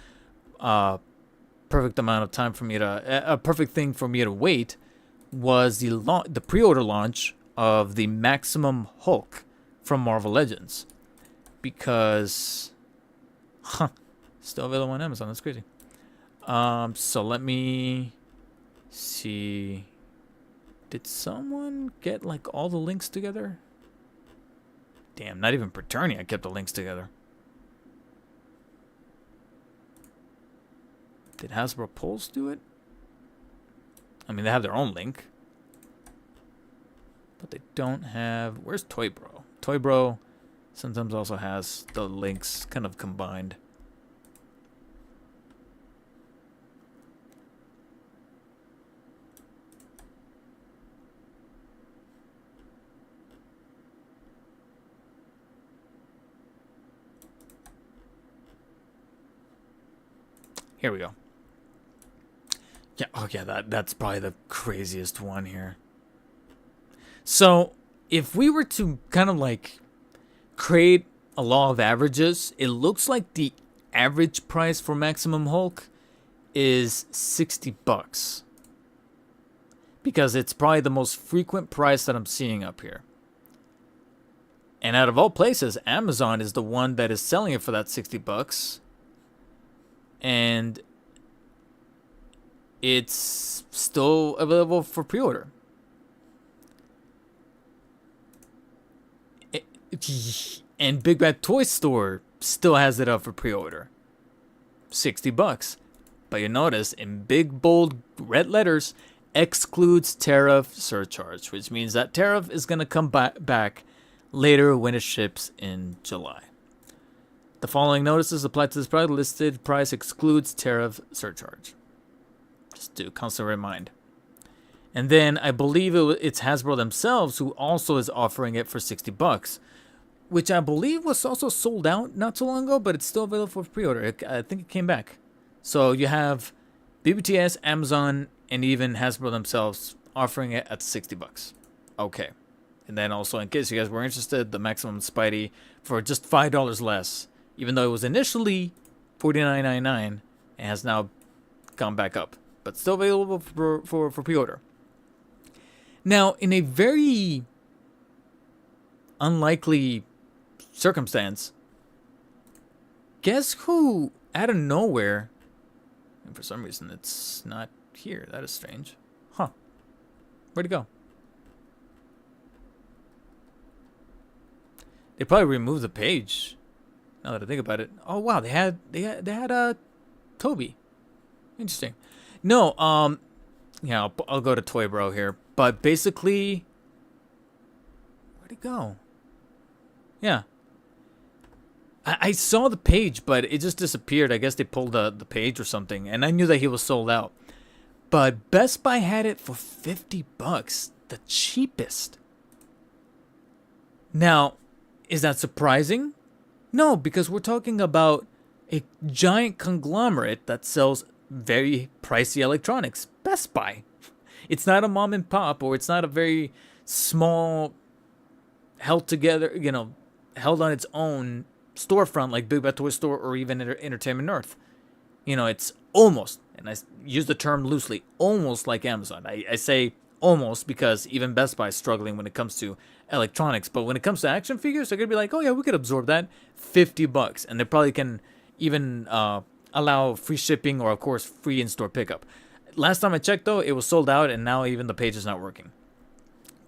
S1: perfect amount of time for me to a perfect thing for me to wait, was the pre-order launch of the Maximum Hulk from Marvel Legends, because still available on Amazon. That's crazy. So let me see. Did someone get like all the links together? Damn, not even Preternia kept the links together. Did Hasbro Pulse do it? I mean, they have their own link. But they don't have... Where's Toy Bro? Toy Bro sometimes also has the links kind of combined. Here we go. Yeah, oh yeah, that's probably the craziest one here. So, if we were to kind of like create a law of averages, it looks like the average price for Maximum Hulk is $60. Because it's probably the most frequent price that I'm seeing up here. And out of all places, Amazon is the one that is selling it for that $60. And it's still available for pre-order. And Big Bad Toy Store still has it up for pre-order. $60. But you notice in big, bold, red letters, excludes tariff surcharge, which means that tariff is going to come back later when it ships in July. The following notices apply to this product. Listed price excludes tariff surcharge. Just to constantly remind. And then I believe it's Hasbro themselves who also is offering it for $60, which I believe was also sold out not too long ago, but it's still available for pre-order. I think it came back. So you have BBTS, Amazon, and even Hasbro themselves offering it at $60. Okay. And then also, in case you guys were interested, the Maximum Spidey for just $5 less. Even though it was initially $49.99, it has now gone back up. But still available for pre-order. Now, in a very unlikely circumstance, guess who, out of nowhere, and for some reason it's not here. That is strange. Huh. Where'd it go? They probably removed the page. Now that I think about it. Oh wow, they had Toby. Interesting. No, yeah, I'll go to Toy Bro here. But basically, where'd it go? Yeah. I saw the page, but it just disappeared. I guess they pulled the page or something, and I knew that he was sold out. But Best Buy had it for $50, the cheapest. Now, is that surprising? No, because we're talking about a giant conglomerate that sells very pricey electronics. Best Buy. It's not a mom and pop, or it's not a very small, held together, held on its own storefront like Big Bad Toy Store or even Entertainment Earth. It's almost, and I use the term loosely, almost like Amazon. I say almost because even Best Buy is struggling when it comes to electronics. But when it comes to action figures, they're going to be like, oh yeah, we could absorb that. $50. And they probably can even allow free shipping or, of course, free in-store pickup. Last time I checked, though, it was sold out, and now even the page is not working.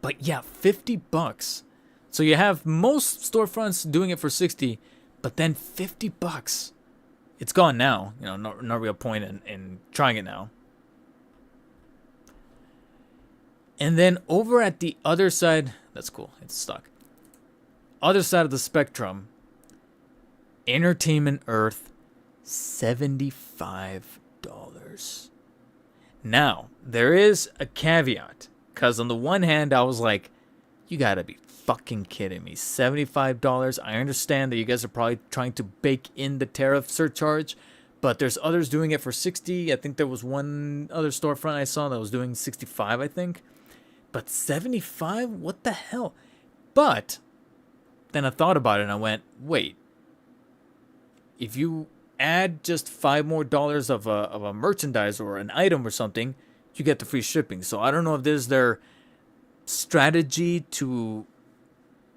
S1: But yeah, $50. So you have most storefronts doing it for $60, but then $50. It's gone now. No real point in trying it now. And then over at the other side, that's cool. It's stuck. Other side of the spectrum, Entertainment Earth, $75. Now, there is a caveat, because on the one hand, I was like, you gotta be fucking kidding me. $75. I understand that you guys are probably trying to bake in the tariff surcharge, but there's others doing it for $60. I think there was one other storefront I saw that was doing $65, I think. But $75? What the hell? But then I thought about it and I went, wait. If you add just $5 more of a merchandise or an item or something, you get the free shipping. So I don't know if this is their strategy to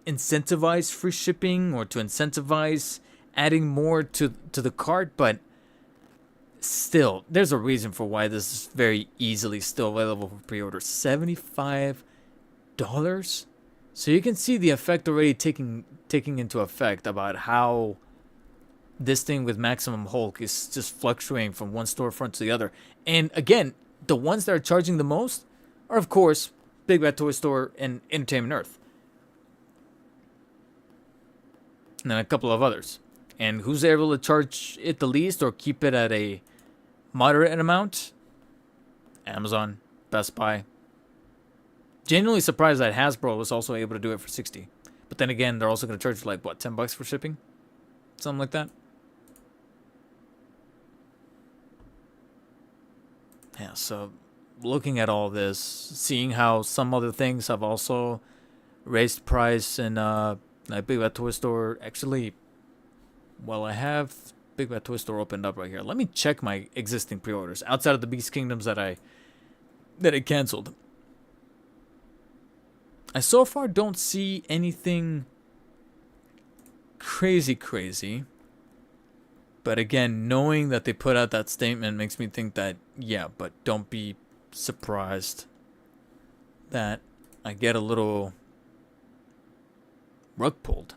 S1: incentivize free shipping or to incentivize adding more to the cart, but still, there's a reason for why this is very easily still available for pre-order. $75. So you can see the effect already taking into effect about how this thing with Maximum Hulk is just fluctuating from one storefront to the other. And again, the ones that are charging the most are, of course, Big Bad Toy Store and Entertainment Earth. And then a couple of others. And who's able to charge it the least or keep it at a moderate amount? Amazon, Best Buy. Genuinely surprised that Hasbro was also able to do it for $60. But then again, they're also going to charge like, what, $10 for shipping? Something like that. Yeah, so looking at all this, seeing how some other things have also raised price in like Big Bad Toy Store. Actually, well, I have Big Bad Toy Store opened up right here. Let me check my existing pre-orders outside of the Beast Kingdoms that I canceled. I so far don't see anything crazy. But again, knowing that they put out that statement makes me think that, yeah, but don't be surprised that I get a little rug pulled.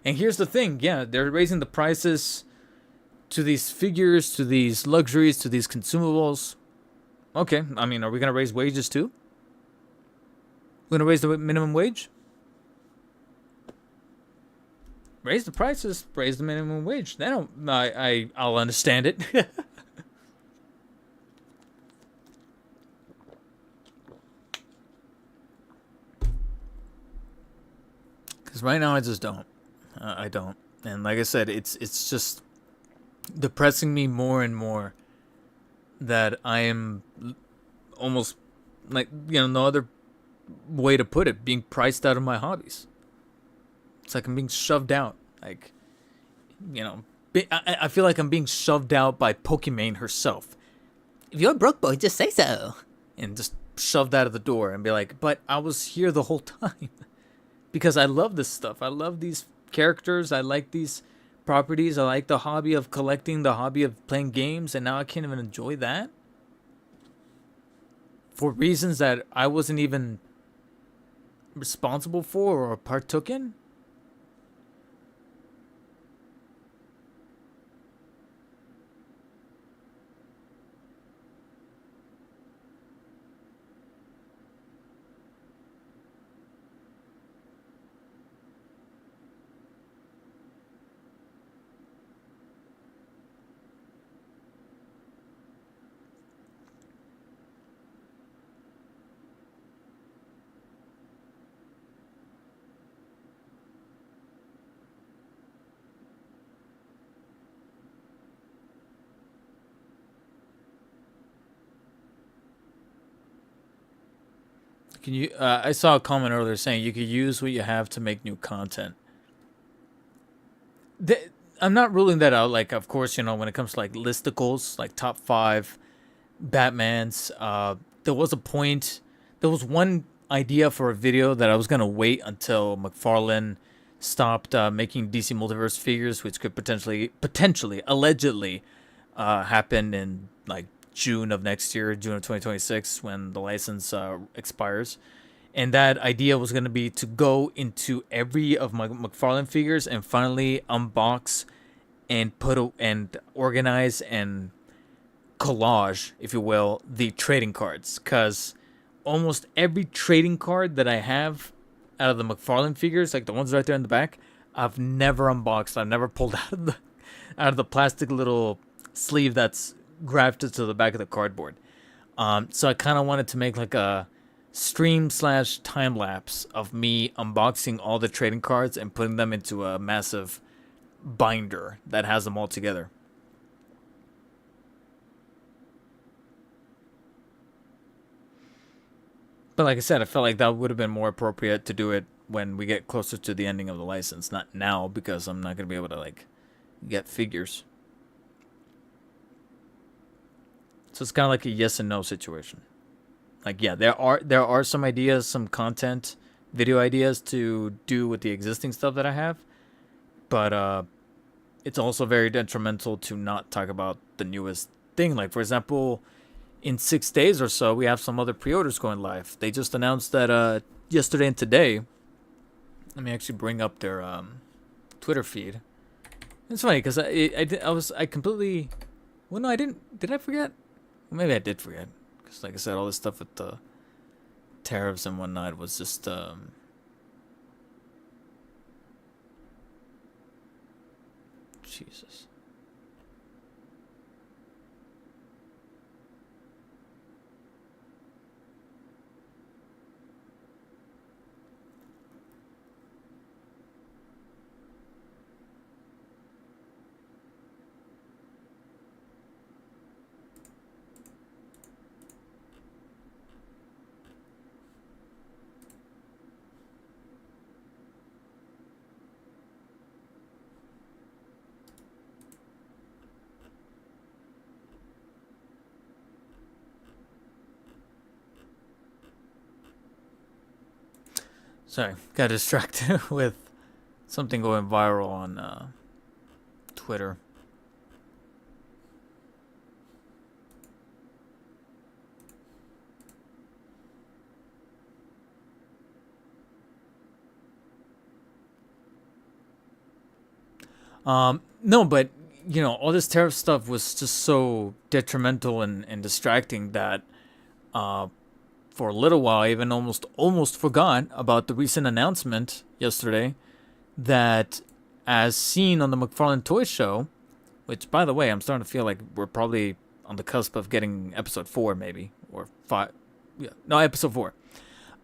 S1: And here's the thing, yeah, they're raising the prices to these figures, to these luxuries, to these consumables. Okay, I mean, are we going to raise wages too? We're going to raise the minimum wage? Raise the prices, raise the minimum wage. Then I'll understand it. Because right now I just don't. I don't. And like I said, it's just depressing me more and more that I am almost, like, no other way to put it, being priced out of my hobbies. It's like I'm being shoved out. Like, I feel like I'm being shoved out by Pokimane herself. If you're broke, boy, just say so. And just shoved out of the door and be like, but I was here the whole time. Because I love this stuff. I love these characters. I like these properties. I like the hobby of collecting, the hobby of playing games, and now I can't even enjoy that? For reasons that I wasn't even responsible for or partook in? Can you? I saw a comment earlier saying you could use what you have to make new content. I'm not ruling that out. Like, of course, when it comes to like listicles, like top 5 Batmans. There was a point. There was one idea for a video that I was gonna wait until McFarlane stopped making DC Multiverse figures, which could potentially, allegedly, happen in like June of next year, June of 2026, when the license expires. And that idea was going to be to go into every of my McFarlane figures and finally unbox and and organize and collage, if you will, the trading cards. Because almost every trading card that I have out of the McFarlane figures, like the ones right there in the back, I've never unboxed. I've never pulled out of the plastic little sleeve that's grafted to the back of the cardboard. So I kind of wanted to make like a stream/time lapse of me unboxing all the trading cards and putting them into a massive binder that has them all together. But like I said, I felt like that would have been more appropriate to do it when we get closer to the ending of the license, not now, because I'm not going to be able to like get figures. So it's kind of like a yes and no situation. Like, yeah, there are some ideas, some content, video ideas to do with the existing stuff that I have, but it's also very detrimental to not talk about the newest thing. Like, for example, in 6 days or so, we have some other pre-orders going live. They just announced that yesterday and today. Let me actually bring up their Twitter feed. It's funny because I completely. Well, no, I didn't. Did I forget? Well, maybe I did forget. Because, like I said, all this stuff with the tariffs and whatnot was just Jesus. Sorry, got distracted with something going viral on Twitter. No, but all this tariff stuff was just so detrimental and distracting that for a little while, I even almost forgot about the recent announcement yesterday that, as seen on the McFarlane Toy Show, which, by the way, I'm starting to feel like we're probably on the cusp of getting episode 4, maybe, or 5. Yeah, no, episode 4.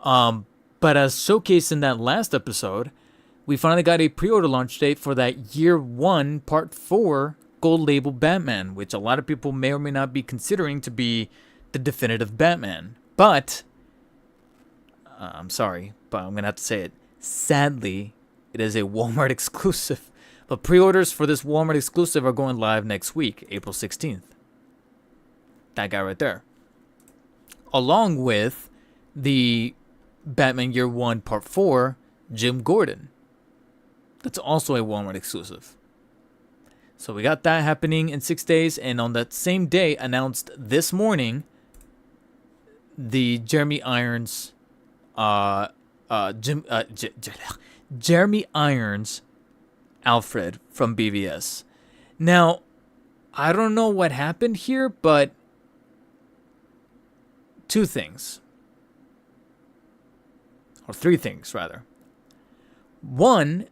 S1: But as showcased in that last episode, we finally got a pre-order launch date for that Year 1 Part 4 gold label Batman, which a lot of people may or may not be considering to be the definitive Batman. But, I'm sorry, but I'm going to have to say it. Sadly, it is a Walmart exclusive. But pre-orders for this Walmart exclusive are going live next week, April 16th. That guy right there. Along with the Batman Year 1 Part 4, Jim Gordon. That's also a Walmart exclusive. So we got that happening in 6 days. And on that same day, announced this morning, the Jeremy Irons, Jeremy Irons Alfred from BVS. Now, I don't know what happened here, but 2 things. Or 3 things, rather. One,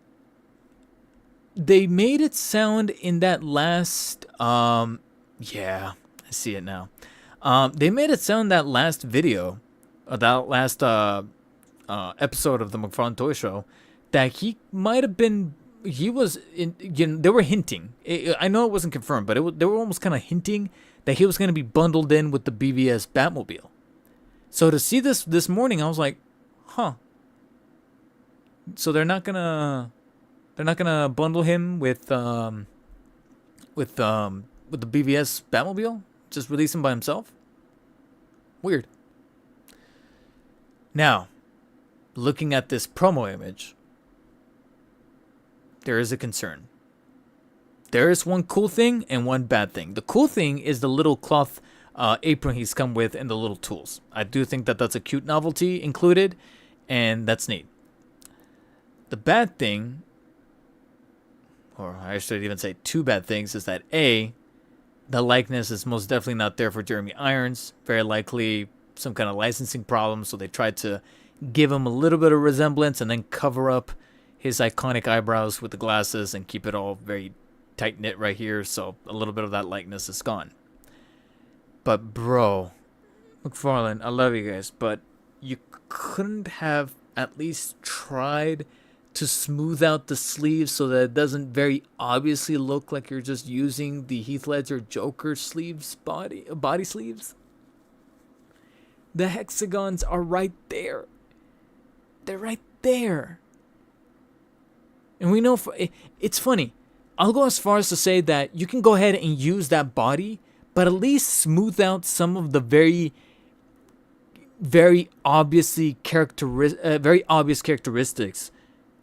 S1: they made it sound in that last, yeah, I see it now. They made it sound that last video, that last episode of the McFarlane Toy Show, that he might have been, he was, they were hinting. I know it wasn't confirmed, but they were almost kind of hinting that he was going to be bundled in with the BVS Batmobile. So to see this morning, I was like, huh. So they're not gonna bundle him with the BVS Batmobile. Just release him by himself. Weird. Now, looking at this promo image, there is a concern. There is one cool thing and one bad thing. The cool thing is the little cloth apron he's come with and the little tools. I do think that that's a cute novelty included, and that's neat. The bad thing, or I should even say two bad things, is that A, the likeness is most definitely not there for Jeremy Irons. Very likely some kind of licensing problem, so they tried to give him a little bit of resemblance and then cover up his iconic eyebrows with the glasses and keep it all very tight knit right here, so a little bit of that likeness is gone. But bro, McFarlane, I love you guys, but you couldn't have at least tried to smooth out the sleeves so that it doesn't very obviously look like you're just using the Heath Ledger Joker sleeves, body sleeves? The hexagons are right there. They're right there. And we know it's funny. I'll go as far as to say that you can go ahead and use that body, but at least smooth out some of the very obvious characteristics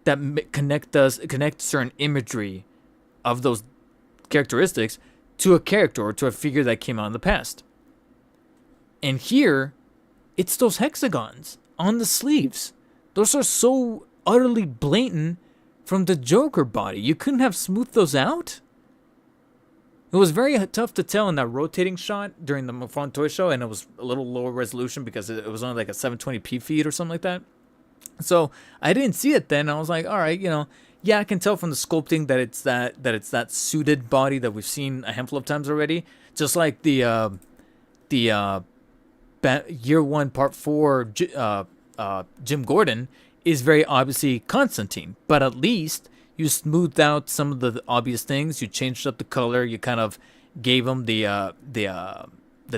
S1: that connect certain imagery of those characteristics to a character or to a figure that came out in the past. And here, it's those hexagons on the sleeves. Those are so utterly blatant from the Joker body. You couldn't have smoothed those out? It was very tough to tell in that rotating shot during the McFarlane Toy Show, and it was a little lower resolution because it was only like a 720p feed or something like that. So I didn't see it then. I was like, all right, yeah, I can tell from the sculpting that it's that suited body that we've seen a handful of times already. Just like the Year One Part 4 Jim Gordon is very obviously Constantine, but at least you smoothed out some of the obvious things. You changed up the color. You kind of gave him the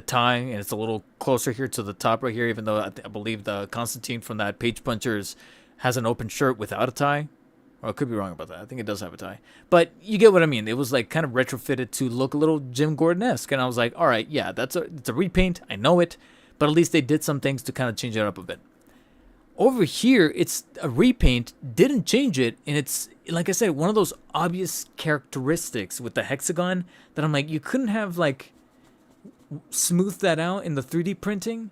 S1: tie, and it's a little closer here to the top right here, even though I believe the Constantine from that Page Punchers has an open shirt without a tie. Or I could be wrong about that. I think it does have a tie. But you get what I mean. It was like kind of retrofitted to look a little Jim Gordon-esque. And I was like, all right, yeah, it's a repaint. I know it. But at least they did some things to kind of change it up a bit. Over here, it's a repaint, didn't change it, and it's, like I said, one of those obvious characteristics with the hexagon that I'm like, you couldn't have, like, smoothed that out in the 3D printing?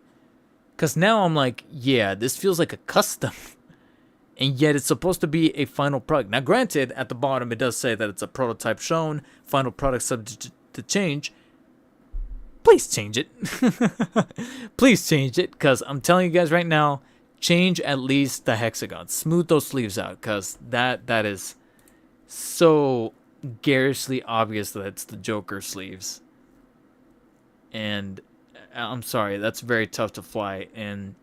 S1: Because now I'm like, yeah, this feels like a custom. And yet it's supposed to be a final product. Now, granted, at the bottom, it does say that it's a prototype shown, final product subject to change. Please change it. Please change it, because I'm telling you guys right now, change at least the hexagon. Smooth those sleeves out, because that is so garishly obvious that it's the Joker sleeves. And I'm sorry, that's very tough to fly, and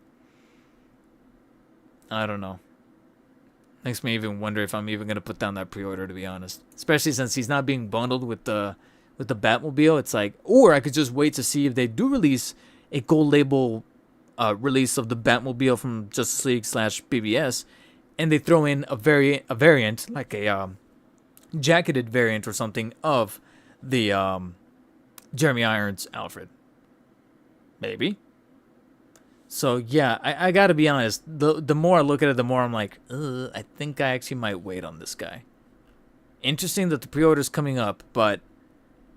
S1: I don't know. Makes me even wonder if I'm even going to put down that pre-order, to be honest. Especially since he's not being bundled with the Batmobile. It's like, or I could just wait to see if they do release a gold label release of the Batmobile from Justice League / BBS, and they throw in a variant, like a jacketed variant or something of the Jeremy Irons Alfred. Maybe. So yeah, I gotta be honest. The more I look at it, the more I'm like, I think I actually might wait on this guy. Interesting that the pre-order's coming up, but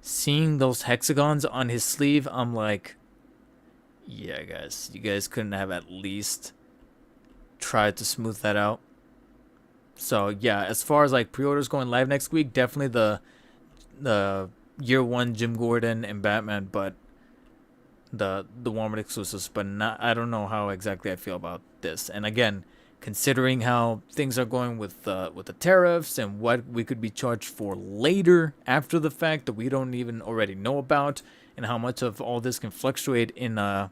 S1: seeing those hexagons on his sleeve, I'm like, yeah, guys, you guys couldn't have at least tried to smooth that out. So yeah, as far as like pre-orders going live next week, definitely the Year One Jim Gordon and Batman, but the Walmart exclusives, but not. I don't know how exactly I feel about this. And again, considering how things are going with the tariffs and what we could be charged for later after the fact that we don't even already know about, and how much of all this can fluctuate in I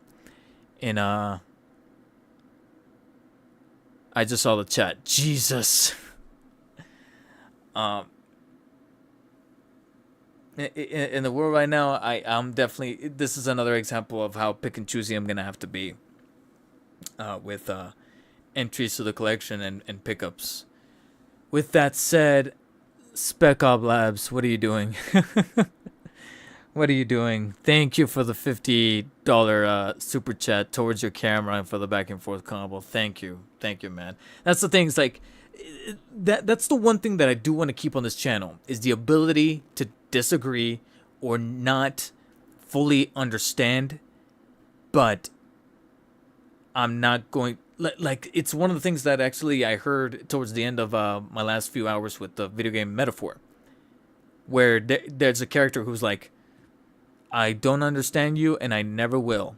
S1: just saw the chat. Jesus. In the world right now, I'm definitely, this is another example of how pick and choosy I'm gonna have to be. with entries to the collection and pickups. With that said, Spec Op Labs, what are you doing? What are you doing? Thank you for the $50 super chat towards your camera and for the back and forth combo. Thank you, man. That's the thing. It's like that's the one thing that I do want to keep on this channel is the ability to disagree or not fully understand, but I'm not going. Like it's one of the things that actually I heard towards the end of my last few hours with the video game metaphor, where there's a character who's like, I don't understand you and I never will,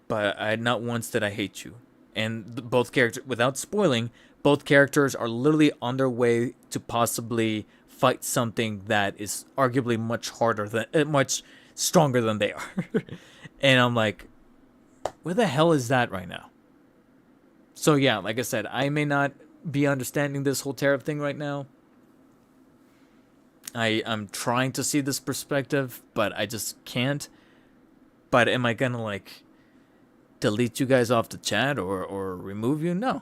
S1: but I not once did I hate you. And both characters, without spoiling, both characters are literally on their way to possibly fight something that is arguably much harder than, much stronger than they are. And I'm like, where the hell is that right now? So yeah, like I said, I may not be understanding this whole tariff thing right now. I'm trying to see this perspective, but I just can't. But am I gonna like delete you guys off the chat or remove you? No,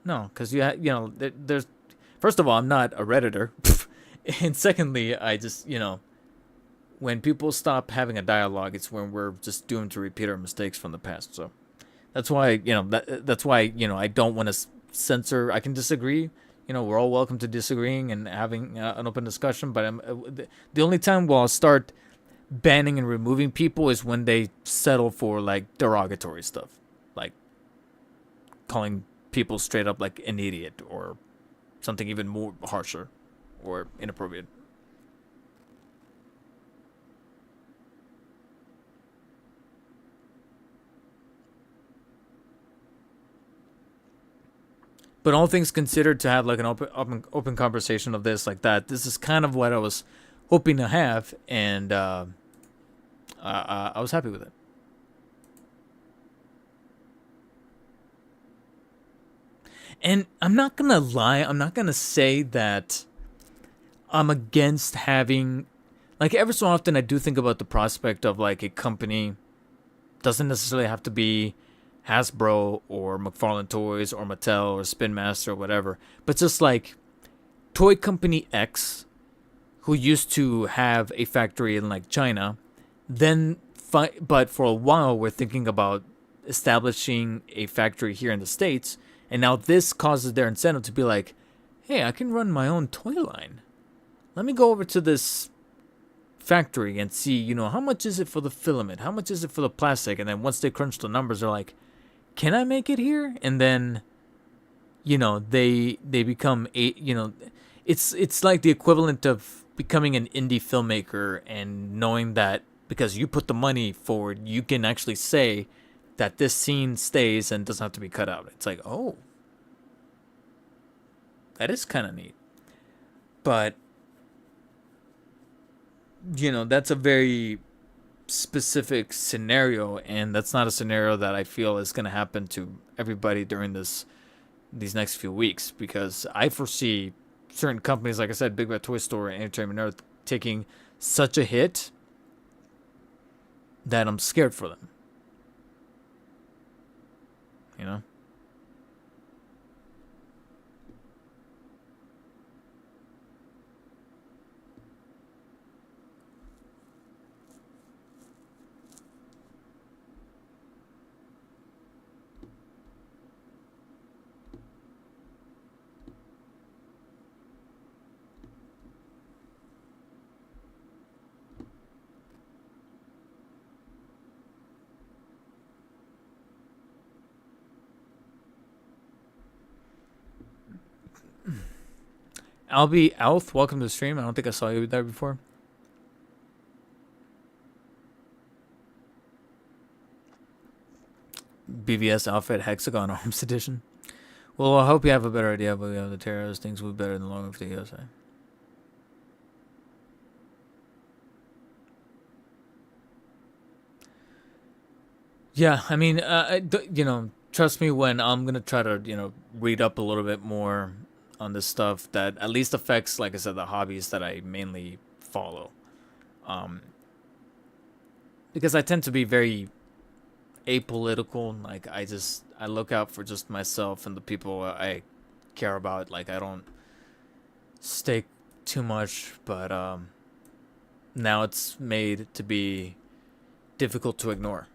S1: because there's first of all, I'm not a Redditor, and secondly, I just when people stop having a dialogue, it's when we're just doomed to repeat our mistakes from the past. So that's why that's why I don't want to censor. I can disagree. We're all welcome to disagreeing and having an open discussion. But the only time I'll start banning and removing people is when they settle for like derogatory stuff, like calling people straight up like an idiot or something even more harsher or inappropriate. But all things considered, to have like an open conversation of this like that, this is kind of what I was hoping to have, and I was happy with it. And I'm not gonna lie, I'm not gonna say that I'm against having, like, ever so often I do think about the prospect of like a company, doesn't necessarily have to be Hasbro or McFarlane Toys or Mattel or Spin Master or whatever, but just like Toy Company X, who used to have a factory in like China, then but for a while we're thinking about establishing a factory here in the States, and now this causes their incentive to be like, hey, I can run my own toy line. Let me go over to this factory and see, how much is it for the filament? How much is it for the plastic? And then once they crunch the numbers, they're like, can I make it here? And then, they become it's like the equivalent of becoming an indie filmmaker and knowing that because you put the money forward, you can actually say that this scene stays and doesn't have to be cut out. It's like, oh, that is kind of neat. But, that's a very specific scenario, and that's not a scenario that I feel is going to happen to everybody during these next few weeks, because I foresee certain companies, like I said, Big Bad Toy Store and Entertainment Earth, taking such a hit that I'm scared for them. Albie Alth, welcome to the stream. I don't think I saw you there before. BVS outfit Hexagon Arms Edition. Well, I hope you have a better idea, but we have the terrorists. Things will be better in the long run for the USA. Yeah, I mean, trust me when I'm gonna try to, read up a little bit more on this stuff that at least affects, like I said, the hobbies that I mainly follow. Because I tend to be very apolitical. Like I look out for just myself and the people I care about. Like I don't stake too much, but now it's made to be difficult to ignore.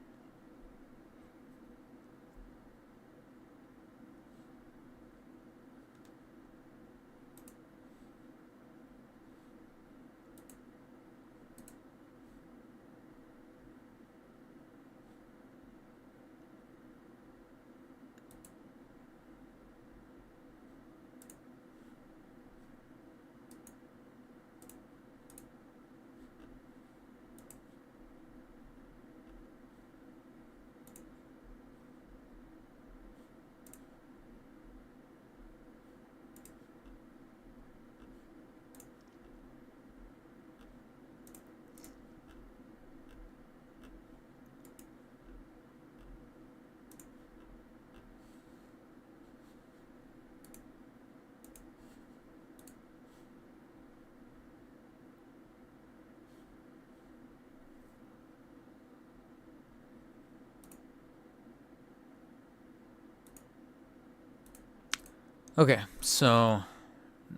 S1: Okay, so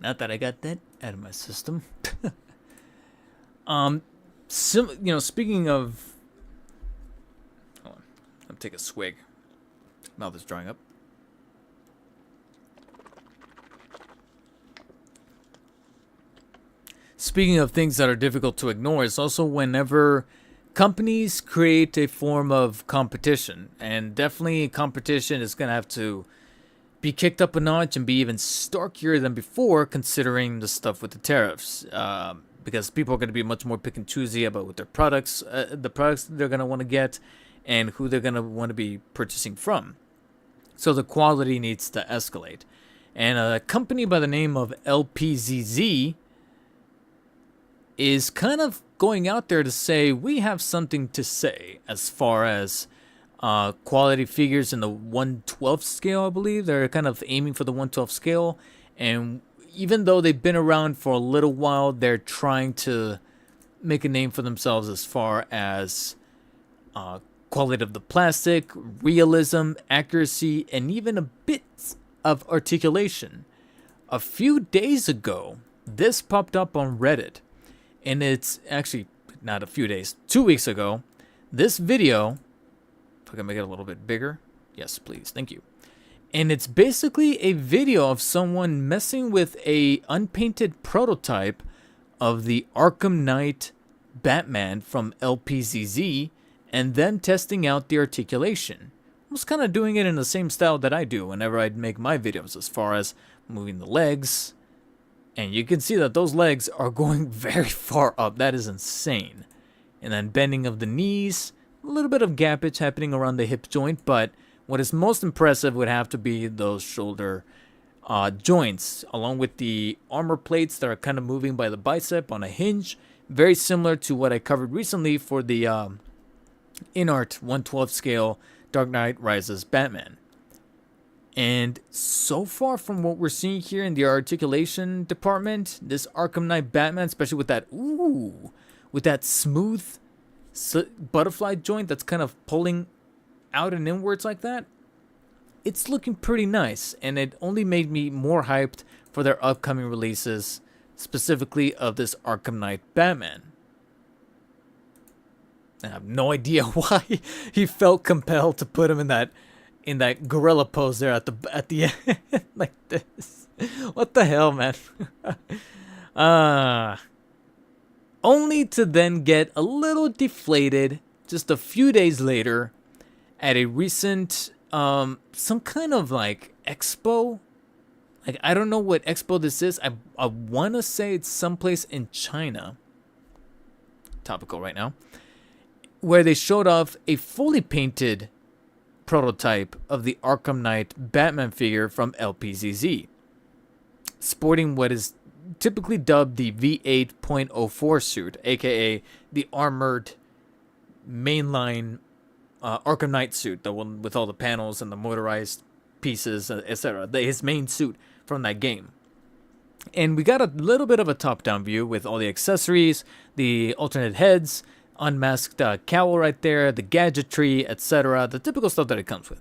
S1: not that I got that out of my system. Speaking of, hold on, let me take a swig. Mouth is drying up. Speaking of things that are difficult to ignore, it's also whenever companies create a form of competition, and definitely competition is going to have to be kicked up a notch and be even starkier than before, considering the stuff with the tariffs. Because people are going to be much more pick and choosy about what their products, the products they're going to want to get, and who they're going to want to be purchasing from. So the quality needs to escalate. And a company by the name of LPZZ is kind of going out there to say, we have something to say as far as quality figures in the 1/12 scale, I believe. They're kind of aiming for the 1/12 scale. And even though they've been around for a little while, they're trying to make a name for themselves as far as quality of the plastic, realism, accuracy, and even a bit of articulation. A few days ago, this popped up on Reddit. And it's actually not a few days, 2 weeks ago. This video, if I can make it a little bit bigger. Yes, please. Thank you. And it's basically a video of someone messing with a unpainted prototype of the Arkham Knight Batman from LPZZ and then testing out the articulation. I was kind of doing it in the same style that I do whenever I'd make my videos, as far as moving the legs. And you can see that those legs are going very far up. That is insane. And then bending of the knees. A little bit of gappage happening around the hip joint, but what is most impressive would have to be those shoulder joints, along with the armor plates that are kind of moving by the bicep on a hinge. Very similar to what I covered recently for the InArt 1/12 scale Dark Knight Rises Batman. And so far from what we're seeing here in the articulation department, this Arkham Knight Batman, especially with that smooth butterfly joint that's kind of pulling out and inwards like that, it's looking pretty nice. And it only made me more hyped for their upcoming releases, specifically of this Arkham Knight Batman. I have no idea why he felt compelled to put him in that gorilla pose there at the end like this. What the hell, man? Only to then get a little deflated just a few days later at a recent some kind of like expo. Like, I don't know what expo this is. I want to say it's someplace in China. Topical right now. Where they showed off a fully painted prototype of the Arkham Knight Batman figure from LPZZ, sporting what is typically dubbed the V8.04 suit, aka the armored mainline Arkham Knight suit, the one with all the panels and the motorized pieces, etc. His main suit from that game. And we got a little bit of a top-down view with all the accessories, the alternate heads, unmasked cowl right there, the gadgetry, etc. The typical stuff that it comes with.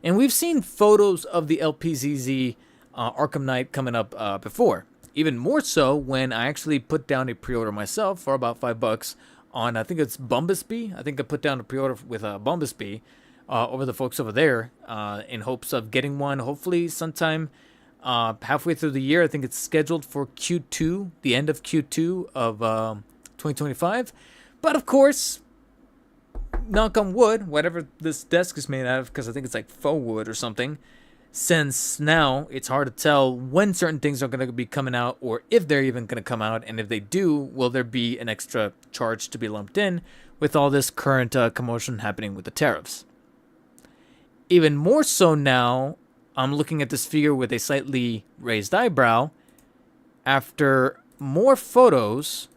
S1: And we've seen photos of the LPZZ Arkham Knight coming up before. Even more so when I actually put down a pre-order myself for about $5 on, I think it's Bumblebee. I think I put down a pre-order with Bumblebee over the folks over there in hopes of getting one hopefully sometime halfway through the year. I think it's scheduled for Q2, the end of Q2 of 2025. But of course, knock on wood, whatever this desk is made out of, because I think it's like faux wood or something, since now it's hard to tell when certain things are going to be coming out or if they're even going to come out. And if they do, will there be an extra charge to be lumped in with all this current commotion happening with the tariffs? Even more so now, I'm looking at this figure with a slightly raised eyebrow after more photos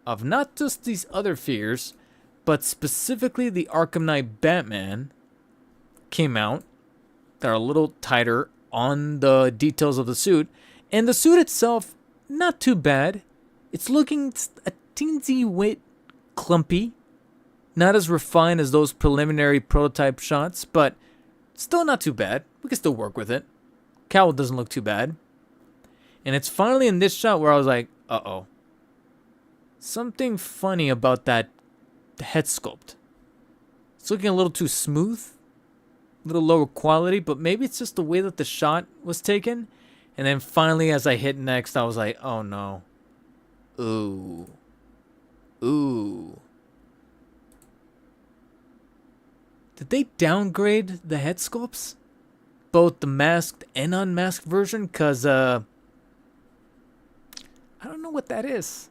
S1: of not just these other figures, but specifically the Arkham Knight Batman came out. They're a little tighter on the details of the suit. And the suit itself, not too bad. It's looking a teensy bit clumpy. Not as refined as those preliminary prototype shots, but still not too bad. We can still work with it. Cowl doesn't look too bad. And it's finally in this shot where I was like, uh-oh. Something funny about that head sculpt. It's looking a little too smooth. A little lower quality, but maybe it's just the way that the shot was taken. And then finally, as I hit next, I was like, oh no. Ooh. Ooh. Did they downgrade the head sculpts? Both the masked and unmasked version? Because, I don't know what that is.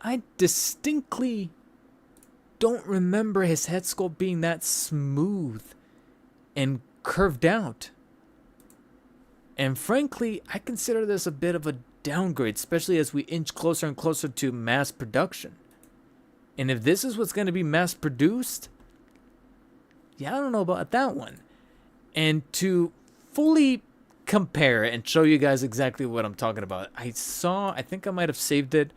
S1: I distinctly don't remember his head sculpt being that smooth and curved out. And frankly, I consider this a bit of a downgrade, especially as we inch closer and closer to mass production. And if this is what's going to be mass produced, yeah, I don't know about that one. And to fully compare and show you guys exactly what I'm talking about, I think I might have saved it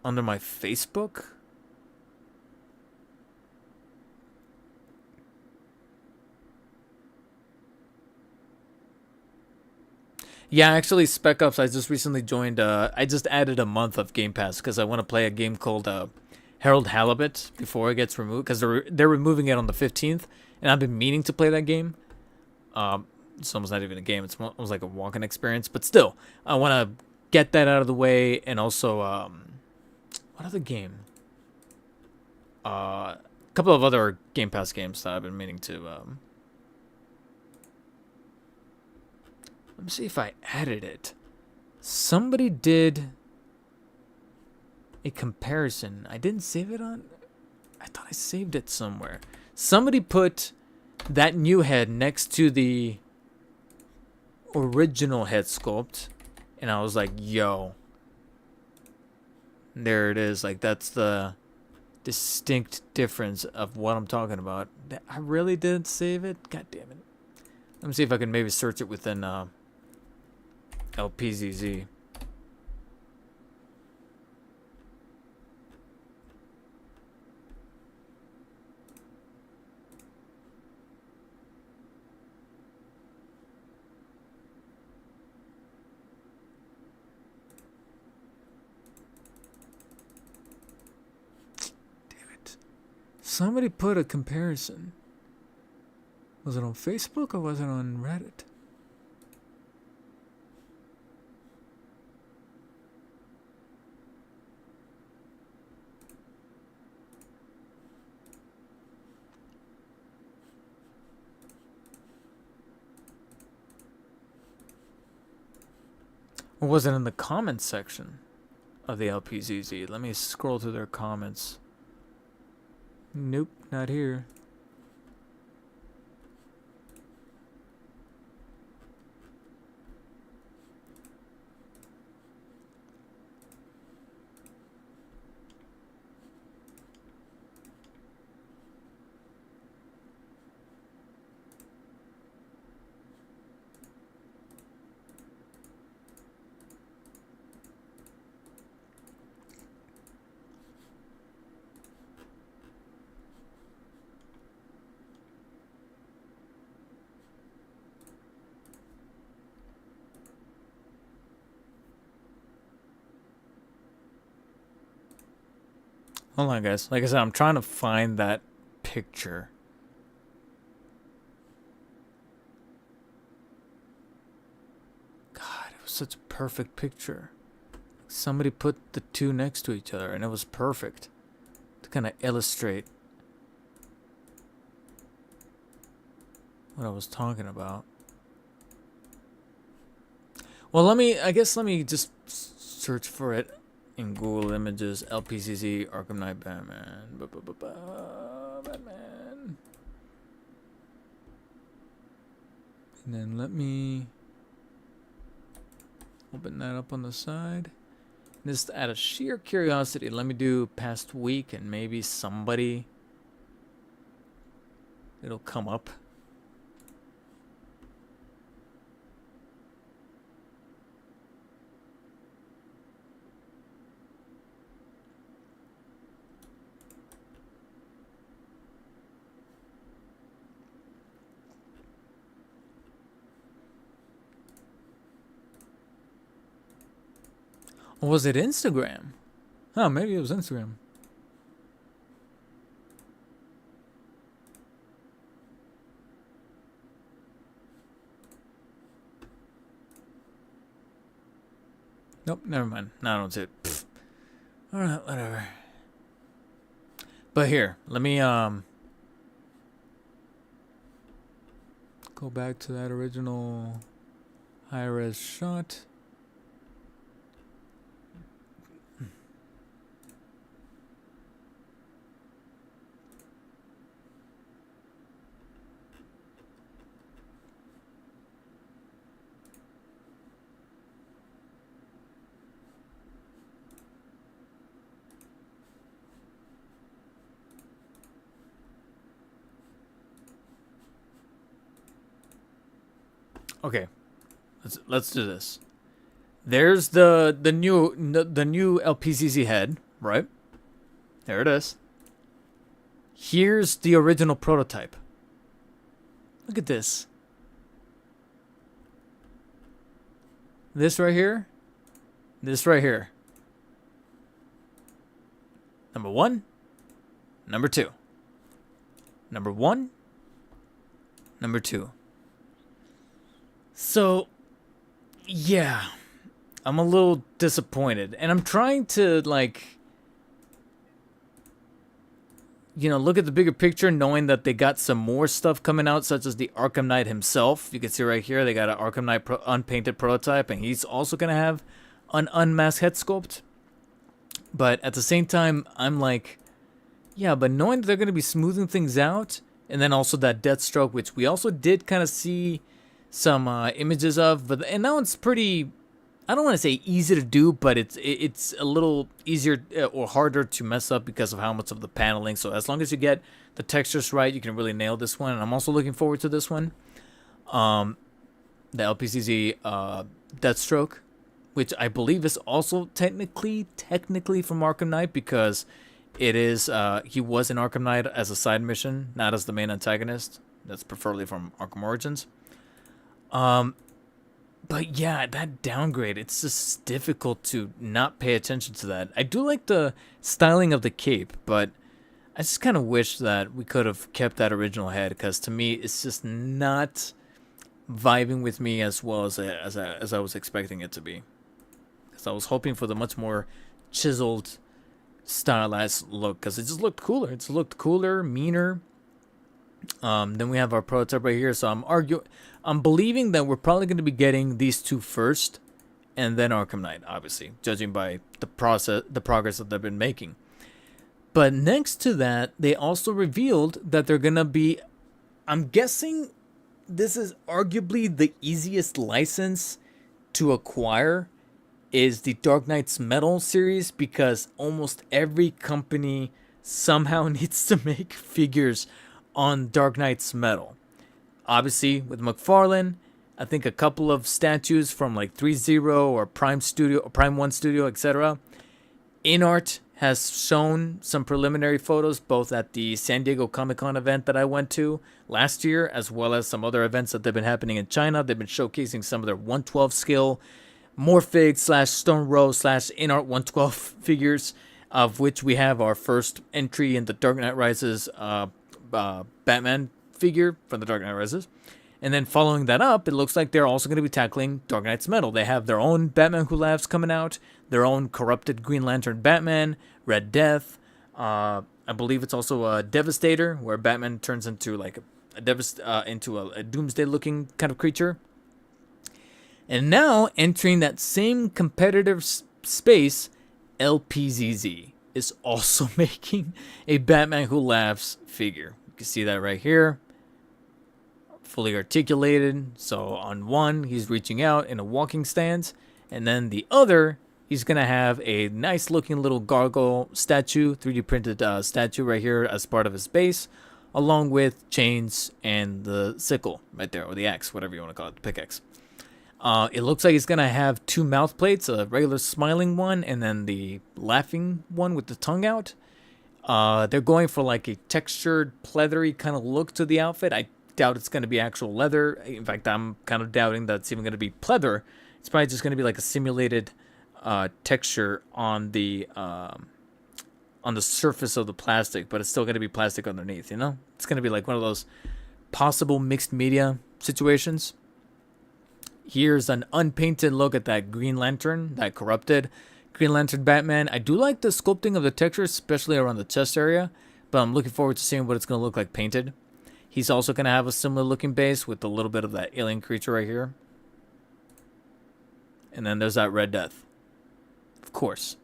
S1: under my Facebook. Yeah, actually, Spec Ops, I just recently joined, I just added a month of Game Pass because I want to play a game called Harold Halibut before it gets removed, because they're removing it on the 15th, and I've been meaning to play that game. It's almost not even a game, it's almost like a walking experience, but still, I want to get that out of the way, and also, what other game? A couple of other Game Pass games that I've been meaning to, let me see if I added it. Somebody did a comparison. I didn't save it on... I thought I saved it somewhere. Somebody put that new head next to the original head sculpt. And I was like, yo. There it is. Like, that's the distinct difference of what I'm talking about. I really didn't save it? God damn it. Let me see if I can maybe search it within... LPZZ. Damn it. Somebody put a comparison. Was it on Facebook or was it on Reddit? Or was it in the comments section of the LPZZ? Let me scroll through their comments. Nope, not here. Hold on, guys. Like I said, I'm trying to find that picture. God, it was such a perfect picture. Somebody put the two next to each other, and it was perfect to kind of illustrate what I was talking about. Well, I guess let me just search for it in Google Images. LPZZ Arkham Knight Batman. Batman. And then let me open that up on the side. Just out of sheer curiosity, let me do past week, and maybe somebody, it'll come up. Or was it Instagram? Oh, maybe it was Instagram. Nope, never mind. No, I don't see it. Pfft. All right, whatever. But here, let me go back to that original high-res shot. Okay, let's do this. There's the new LPZZ head, right? There it is. Here's the original prototype. Look at this. This right here. This right here. Number 1. Number 2. Number 1. Number 2. So, yeah, I'm a little disappointed, and I'm trying to, like, you know, look at the bigger picture, knowing that they got some more stuff coming out, such as the Arkham Knight himself. You can see right here, they got an Arkham Knight unpainted prototype, and he's also going to have an unmasked head sculpt. But at the same time, I'm like, yeah, but knowing that they're going to be smoothing things out, and then also that Deathstroke, which we also did kind of see some images of, and that one's pretty, I don't want to say easy to do, but it's a little easier or harder to mess up because of how much of the paneling. So as long as you get the textures right, you can really nail this one. And I'm also looking forward to this one, the LPZZ Deathstroke, which I believe is also technically from Arkham Knight, because it is he was in Arkham Knight as a side mission, not as the main antagonist. That's preferably from Arkham Origins. But yeah, that downgrade, it's just difficult to not pay attention to that. I do like the styling of the cape, but I just kind of wish that we could have kept that original head, because to me, it's just not vibing with me as well as I was expecting it to be. Because I was hoping for the much more chiseled, stylized look, because it just looked cooler. It just looked cooler, meaner. Then we have our prototype right here, so I'm believing that we're probably going to be getting these two first, and then Arkham Knight, obviously, judging by the progress that they've been making. But next to that, they also revealed that they're going to be, I'm guessing this is arguably the easiest license to acquire, is the Dark Knight's Metal series, because almost every company somehow needs to make figures on Dark Knight's Metal. Obviously, with McFarlane, I think a couple of statues from like 3.0 or Prime Studio, or Prime 1 Studio, etc. InArt has shown some preliminary photos, both at the San Diego Comic-Con event that I went to last year, as well as some other events that have been happening in China. They've been showcasing some of their 112 scale Morphig / Stone Row / InArt 112 figures. of which we have our first entry in the Dark Knight Rises Batman figure from the Dark Knight Rises. And then following that up, it looks like they're also going to be tackling Dark Knight's Metal. They have their own Batman Who Laughs coming out, their own corrupted Green Lantern Batman, Red Death. I believe it's also a Devastator, where Batman turns into like a Doomsday-looking kind of creature. And now, entering that same competitive space, LPZZ is also making a Batman Who Laughs figure. You can see that right here. Fully articulated. So on one, he's reaching out in a walking stance. And then the other, he's going to have a nice looking little gargoyle statue, 3D printed statue right here as part of his base, along with chains and the sickle right there, or the axe, whatever you want to call it, the pickaxe. It looks like he's going to have two mouth plates, a regular smiling one and then the laughing one with the tongue out. They're going for like a textured, pleathery kind of look to the outfit. I doubt it's going to be actual leather. In fact, I'm kind of doubting that it's even going to be pleather. It's probably just going to be like a simulated texture on the surface of the plastic, but it's still going to be plastic underneath, you know? It's going to be like one of those possible mixed media situations. Here's an unpainted look at that Green Lantern, that corrupted Green Lantern Batman. I do like the sculpting of the texture, especially around the chest area, but I'm looking forward to seeing what it's going to look like painted. He's also going to have a similar looking base with a little bit of that alien creature right here. And then there's that Red Death. Of course.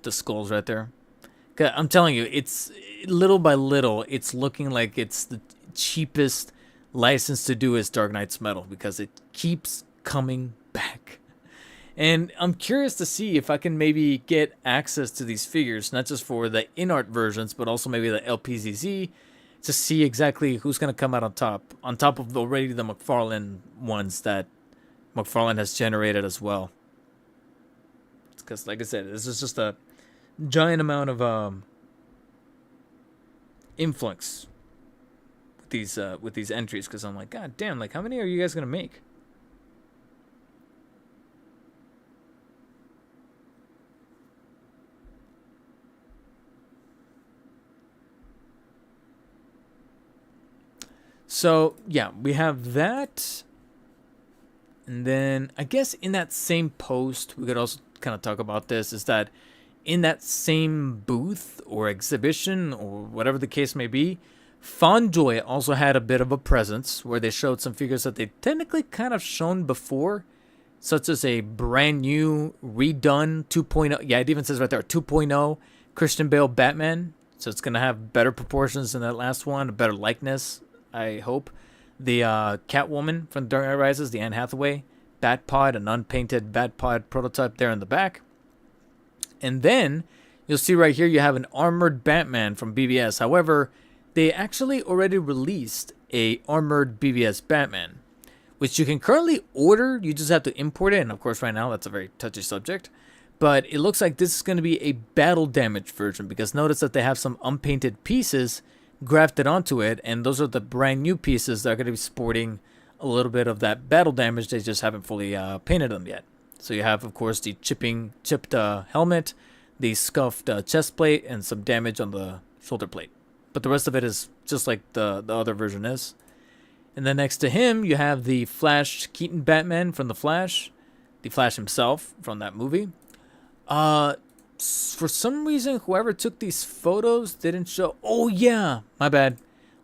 S1: The skulls right there. I'm telling you, it's little by little, it's looking like it's the cheapest license to do is Dark Knight's Metal, because it keeps coming back. And I'm curious to see if I can maybe get access to these figures, not just for the InArt versions, but also maybe the LPZZ, to see exactly who's going to come out on top of already the McFarlane ones that McFarlane has generated as well. Because, like I said, this is just a giant amount of influx with these entries, because I'm like, God damn, like how many are you guys gonna make? So yeah, we have that, and then I guess in that same post we could also kind of talk about this, is that in that same booth or exhibition or whatever the case may be, Fonjoy also had a bit of a presence where they showed some figures that they technically kind of shown before, such as a brand new redone 2.0. Yeah, it even says right there 2.0 Christian Bale Batman. So it's going to have better proportions than that last one, a better likeness, I hope. The Catwoman from Dark Knight Rises, the Anne Hathaway Batpod, an unpainted Batpod prototype there in the back. And then you'll see right here you have an armored Batman from BBS. However, they actually already released a armored BBS Batman, which you can currently order. You just have to import it. And of course, right now, that's a very touchy subject. But it looks like this is going to be a battle damage version, because notice that they have some unpainted pieces grafted onto it. And those are the brand new pieces that are going to be sporting a little bit of that battle damage. They just haven't fully painted them yet. So you have, of course, the chipped helmet, the scuffed chest plate, and some damage on the shoulder plate. But the rest of it is just like the other version is. And then next to him, you have the Flash Keaton Batman from The Flash. The Flash himself from that movie. For some reason, whoever took these photos didn't show... Oh, yeah. My bad.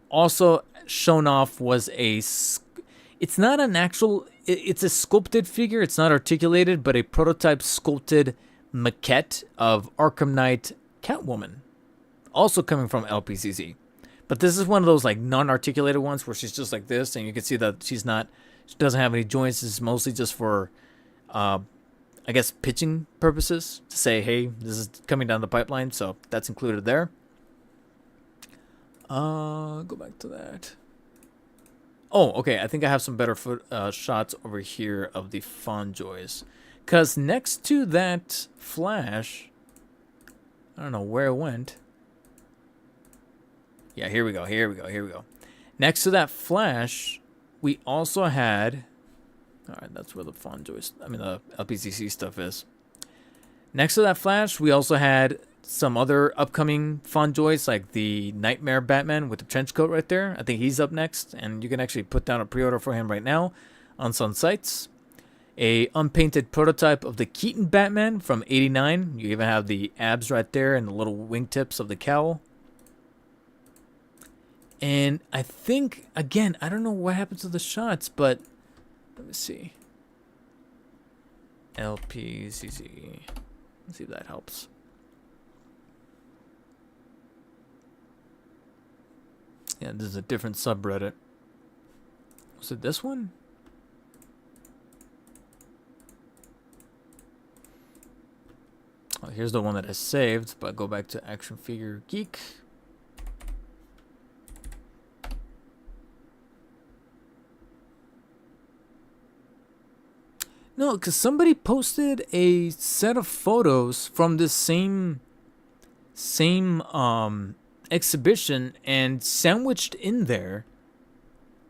S1: Also shown off was a... It's not an actual... It's a sculpted figure. It's not articulated, but a prototype sculpted maquette of Arkham Knight Catwoman. Also coming from LPZZ. But this is one of those like non-articulated ones where she's just like this, and you can see that she doesn't have any joints. It's mostly just for I guess pitching purposes, to say, hey, this is coming down the pipeline, so that's included there. Go back to that. Oh, okay, I think I have some better shots over here of the Fonjoys, because next to that Flash, I don't know where it went. Yeah, here we go. Next to that Flash, we also had... Alright, that's where the Fonjoy... the LPCC stuff is. Next to that Flash, we also had some other upcoming FonJoys, like the Nightmare Batman with the trench coat right there. I think he's up next, and you can actually put down a pre-order for him right now on some sites. A unpainted prototype of the Keaton Batman from '89. You even have the abs right there and the little wingtips of the cowl. And I think, again, I don't know what happened to the shots, but let me see. LPZZ. Let's see if that helps. Yeah, this is a different subreddit. Was it this one? Oh, here's the one that I saved, but go back to Action Figure Geek. No, because somebody posted a set of photos from this same exhibition, and sandwiched in there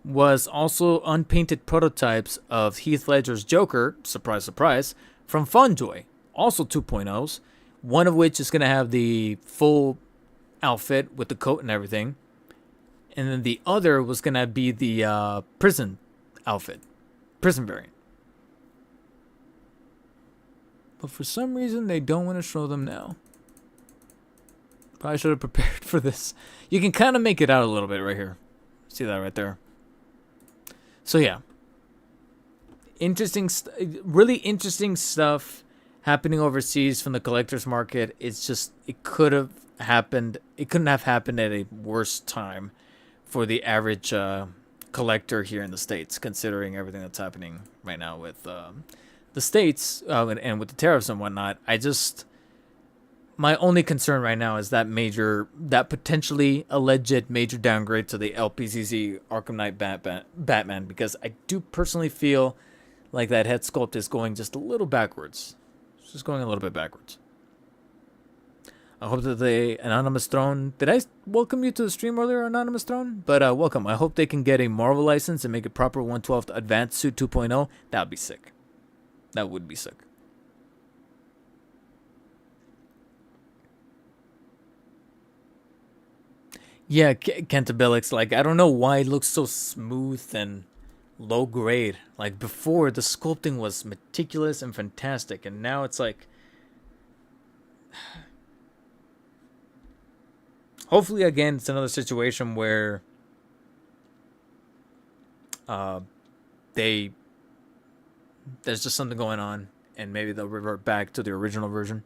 S1: was also unpainted prototypes of Heath Ledger's Joker, surprise, surprise, from FonJoy, also 2.0s, one of which is going to have the full outfit with the coat and everything, and then the other was going to be the prison outfit, prison variant. But for some reason, they don't want to show them now. Probably should have prepared for this. You can kind of make it out a little bit right here. See that right there? So yeah. Really interesting stuff happening overseas from the collector's market. It's just, it could have happened. It couldn't have happened at a worse time for the average collector here in the States, considering everything that's happening right now with the States and with the tariffs and whatnot. My only concern right now is that potentially alleged major downgrade to the LPZZ Arkham Knight Batman, because I do personally feel like that head sculpt is going just a little backwards. It's just going a little bit backwards. I hope that the Anonymous Throne... Did I welcome you to the stream earlier, Anonymous Throne? But welcome. I hope they can get a Marvel license and make a proper 112th Advanced Suit 2.0. That would be sick. That would be sick. Yeah, Cantabellix, like, I don't know why it looks so smooth and low grade. Like, before, the sculpting was meticulous and fantastic, and now it's like... Hopefully, again, it's another situation where there's just something going on, and maybe they'll revert back to the original version.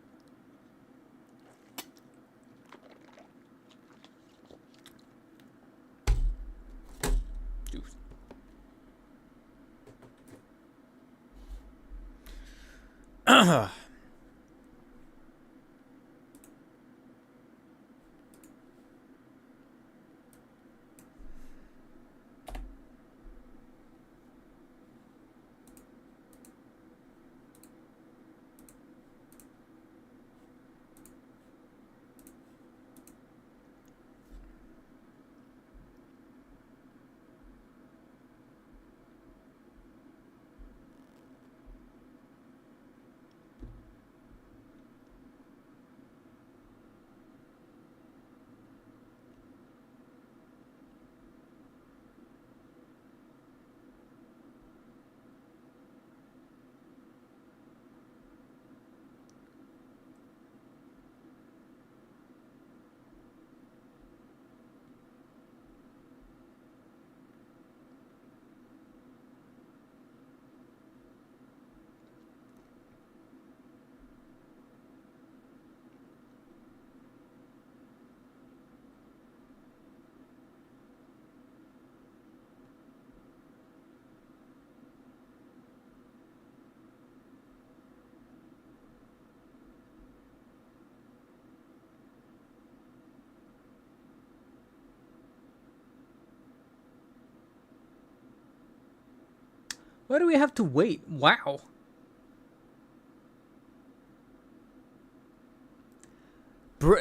S1: Why do we have to wait? Wow.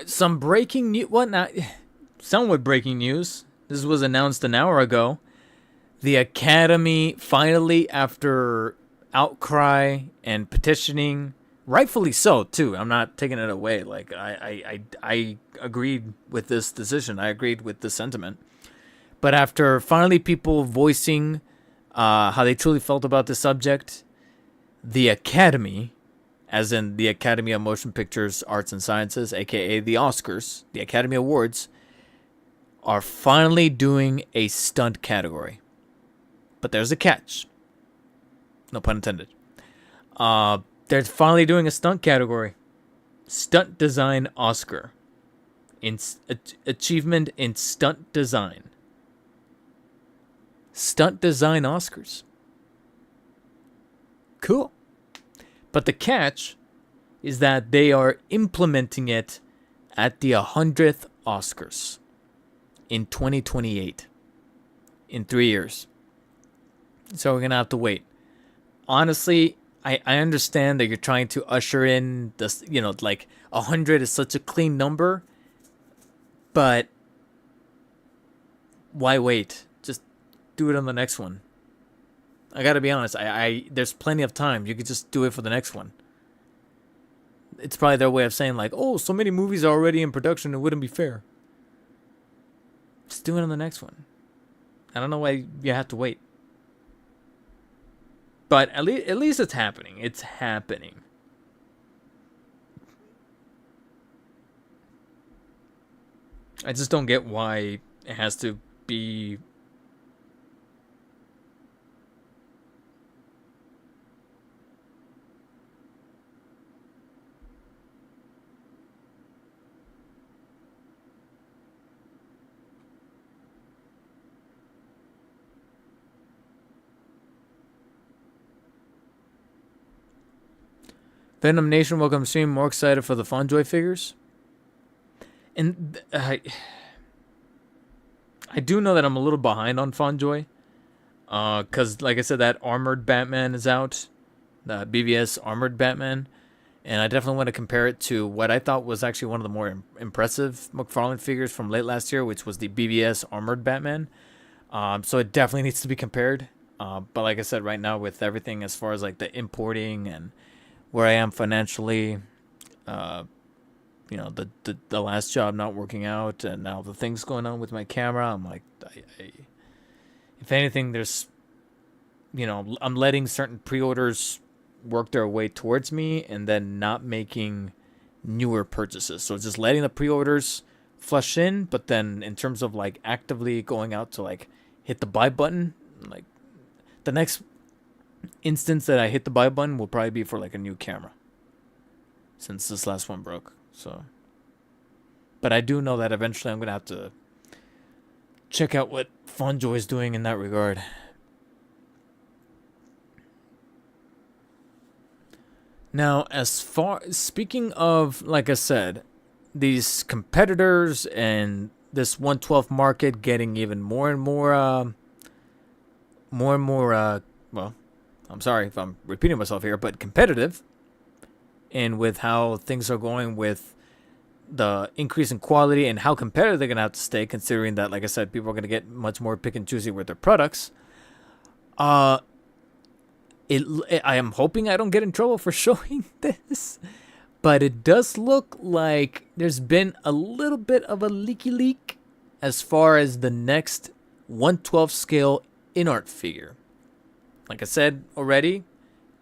S1: Some breaking news. What now? Somewhat breaking news. This was announced an hour ago. The Academy finally, after outcry and petitioning Rightfully so, too. I'm not taking it away. Like, I agreed with this decision. I agreed with the sentiment. But after finally people voicing how they truly felt about the subject, the Academy, as in the Academy of Motion Pictures, Arts and Sciences, aka the Oscars, the Academy Awards, are finally doing a stunt category. But there's a catch. No pun intended. They're finally doing a stunt category. Stunt Design Oscar. Achievement in Stunt Design. Stunt Design Oscars. Cool. But the catch is that they are implementing it at the 100th Oscars in 2028. In 3 years. So we're going to have to wait. Honestly, I understand that you're trying to usher in this, like 100 is such a clean number, but why wait? Just do it on the next one. I gotta be honest, there's plenty of time. You could just do it for the next one. It's probably their way of saying like, oh, so many movies are already in production, it wouldn't be fair. Just do it on the next one. I don't know why you have to wait. But at least it's happening. It's happening. I just don't get why it has to be... Venom Nation, welcome to stream. More excited for the Fonjoy figures. And I do know that I'm a little behind on Fonjoy. Because, like I said, that Armored Batman is out. The BVS Armored Batman. And I definitely want to compare it to what I thought was actually one of the more impressive McFarlane figures from late last year, which was the BVS Armored Batman. So it definitely needs to be compared. But like I said, right now with everything as far as like the importing and where I am financially, the last job not working out, and now the things going on with my camera, I'm like, if anything, there's, I'm letting certain pre-orders work their way towards me and then not making newer purchases. So just letting the pre-orders flush in, but then in terms of like actively going out to like hit the buy button, like the next instance that I hit the buy button will probably be for like a new camera, since this last one broke. So, but I do know that eventually I'm gonna have to check out what Fonjoy is doing in that regard. Now, as far speaking of, like I said, these competitors and this 1/12 market getting even more and more, well, I'm sorry if I'm repeating myself here, but competitive. And with how things are going with the increase in quality and how competitive they're going to have to stay, considering that, like I said, people are going to get much more pick and choosy with their products. I am hoping I don't get in trouble for showing this, but it does look like there's been a little bit of a leaky leak as far as the next 1/12 scale InArt figure. Like I said already,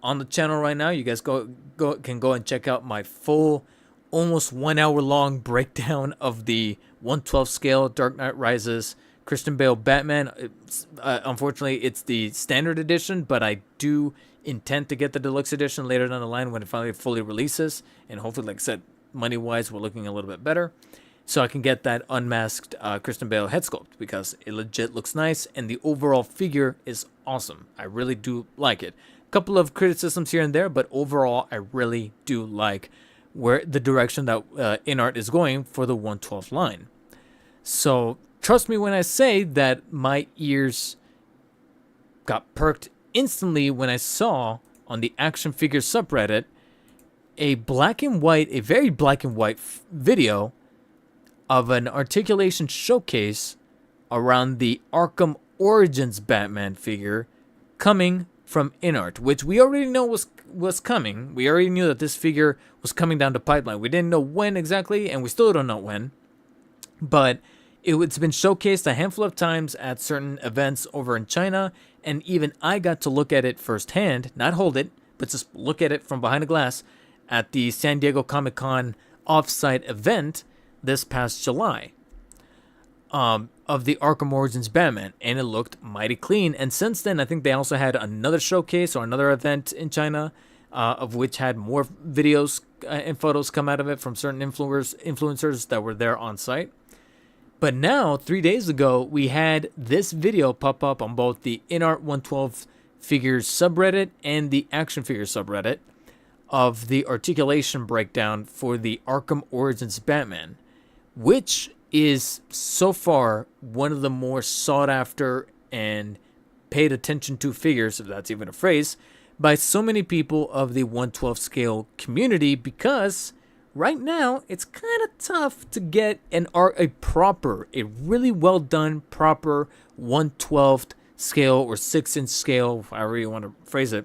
S1: on the channel right now, you guys can go and check out my full, almost 1 hour long breakdown of the 1/12 scale Dark Knight Rises Christian Bale Batman. Unfortunately, it's the standard edition, but I do intend to get the deluxe edition later down the line when it finally fully releases, and hopefully, like I said, money wise, we're looking a little bit better. So I can get that unmasked Christian Bale head sculpt, because it legit looks nice and the overall figure is awesome. I really do like it. A couple of criticisms here and there, but overall I really do like where the direction that InArt is going for the 1/12 line. So trust me when I say that my ears got perked instantly when I saw on the action figure subreddit a very black and white video of an articulation showcase around the Arkham Origins Batman figure coming from InArt, which we already know was coming. We already knew that this figure was coming down the pipeline. We didn't know when exactly, and we still don't know when. But it's been showcased a handful of times at certain events over in China, and even I got to look at it firsthand, not hold it, but just look at it from behind the glass at the San Diego Comic-Con off-site event this past July. Of the Arkham Origins Batman, and it looked mighty clean. And since then, I think they also had another showcase or another event in China, of which had more videos and photos come out of it from certain influencers that were there on site. But now, 3 days ago, we had this video pop up on both the InArt 112 Figures subreddit and the Action Figures subreddit of the articulation breakdown for the Arkham Origins Batman, which is so far one of the more sought after and paid attention to figures, if that's even a phrase, by so many people of the 112 scale community, because right now it's kind of tough to get a really well done proper 1/12 scale or 6-inch scale, however you want to phrase it,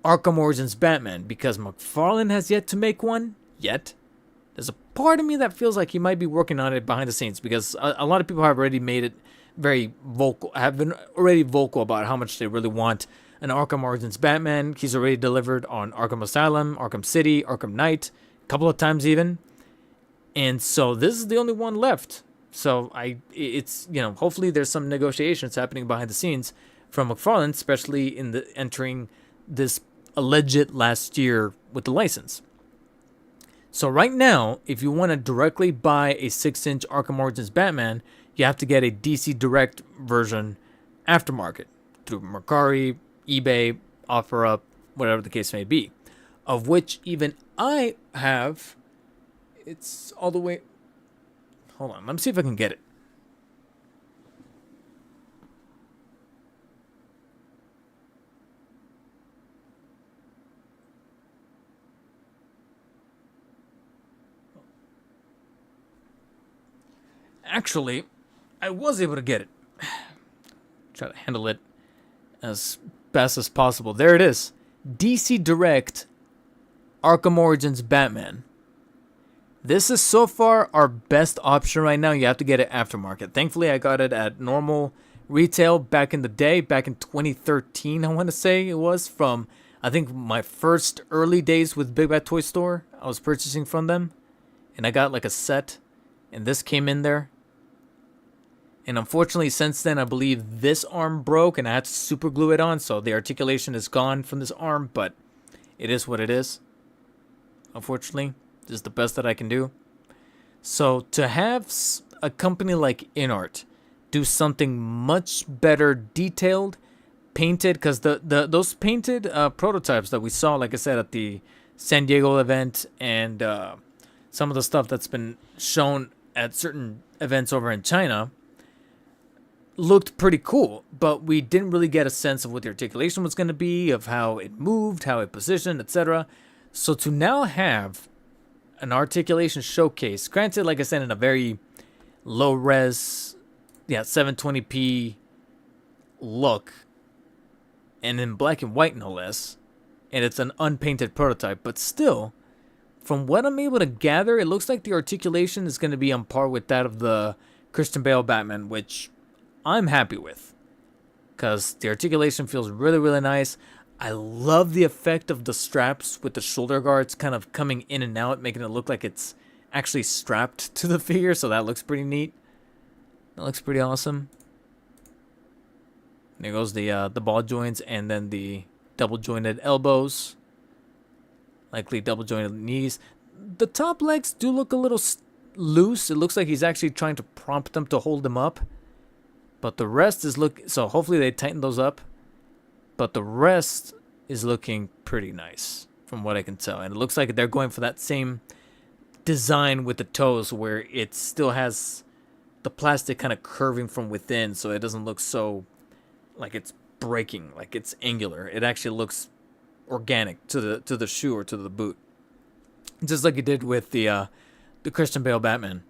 S1: Arkham Origins Batman, because McFarlane has yet to make one yet. There's a part of me that feels like he might be working on it behind the scenes, because a lot of people have already made it very vocal, have been already vocal about how much they really want an Arkham Origins Batman. He's already delivered on Arkham Asylum, Arkham City, Arkham Knight, a couple of times even. And so this is the only one left. So it's, you know, hopefully there's some negotiations happening behind the scenes from McFarlane, especially in the entering this alleged last year with the license. So right now, if you want to directly buy a 6-inch Arkham Origins Batman, you have to get a DC Direct version aftermarket through Mercari, eBay, OfferUp, whatever the case may be, of which even I have. It's all the way. Hold on, let me see if I can get it. Actually, I was able to get it. Try to handle it as best as possible. There it is. DC Direct Arkham Origins Batman. This is so far our best option right now. You have to get it aftermarket. Thankfully, I got it at normal retail back in the day, back in 2013, I want to say it was, from, I think, my first early days with Big Bad Toy Store. I was purchasing from them, and I got like a set, and this came in there. And unfortunately, since then, I believe this arm broke, and I had to super glue it on, so the articulation is gone from this arm, but it is what it is. Unfortunately, this is the best that I can do. So to have a company like InArt do something much better detailed, painted, because those painted prototypes that we saw, like I said, at the San Diego event, and some of the stuff that's been shown at certain events over in China, looked pretty cool, but we didn't really get a sense of what the articulation was going to be, of how it moved, how it positioned, etc. So to now have an articulation showcase, granted, like I said, in a very low res, 720p look, and in black and white no less, and it's an unpainted prototype, but still, from what I'm able to gather, it looks like the articulation is going to be on par with that of the Christian Bale Batman, which I'm happy with, because the articulation feels really, really nice. I love the effect of the straps with the shoulder guards kind of coming in and out, making it look like it's actually strapped to the figure, so that looks pretty neat. That looks pretty awesome. There goes the ball joints, and then the double jointed elbows, likely double jointed knees. The top legs do look a little loose. It looks like he's actually trying to prompt them to hold them up. But the rest is so hopefully they tighten those up. But the rest is looking pretty nice from what I can tell. And it looks like they're going for that same design with the toes, where it still has the plastic kind of curving from within, so it doesn't look so like it's breaking, like it's angular. It actually looks organic to the shoe or to the boot, just like it did with the Christian Bale Batman.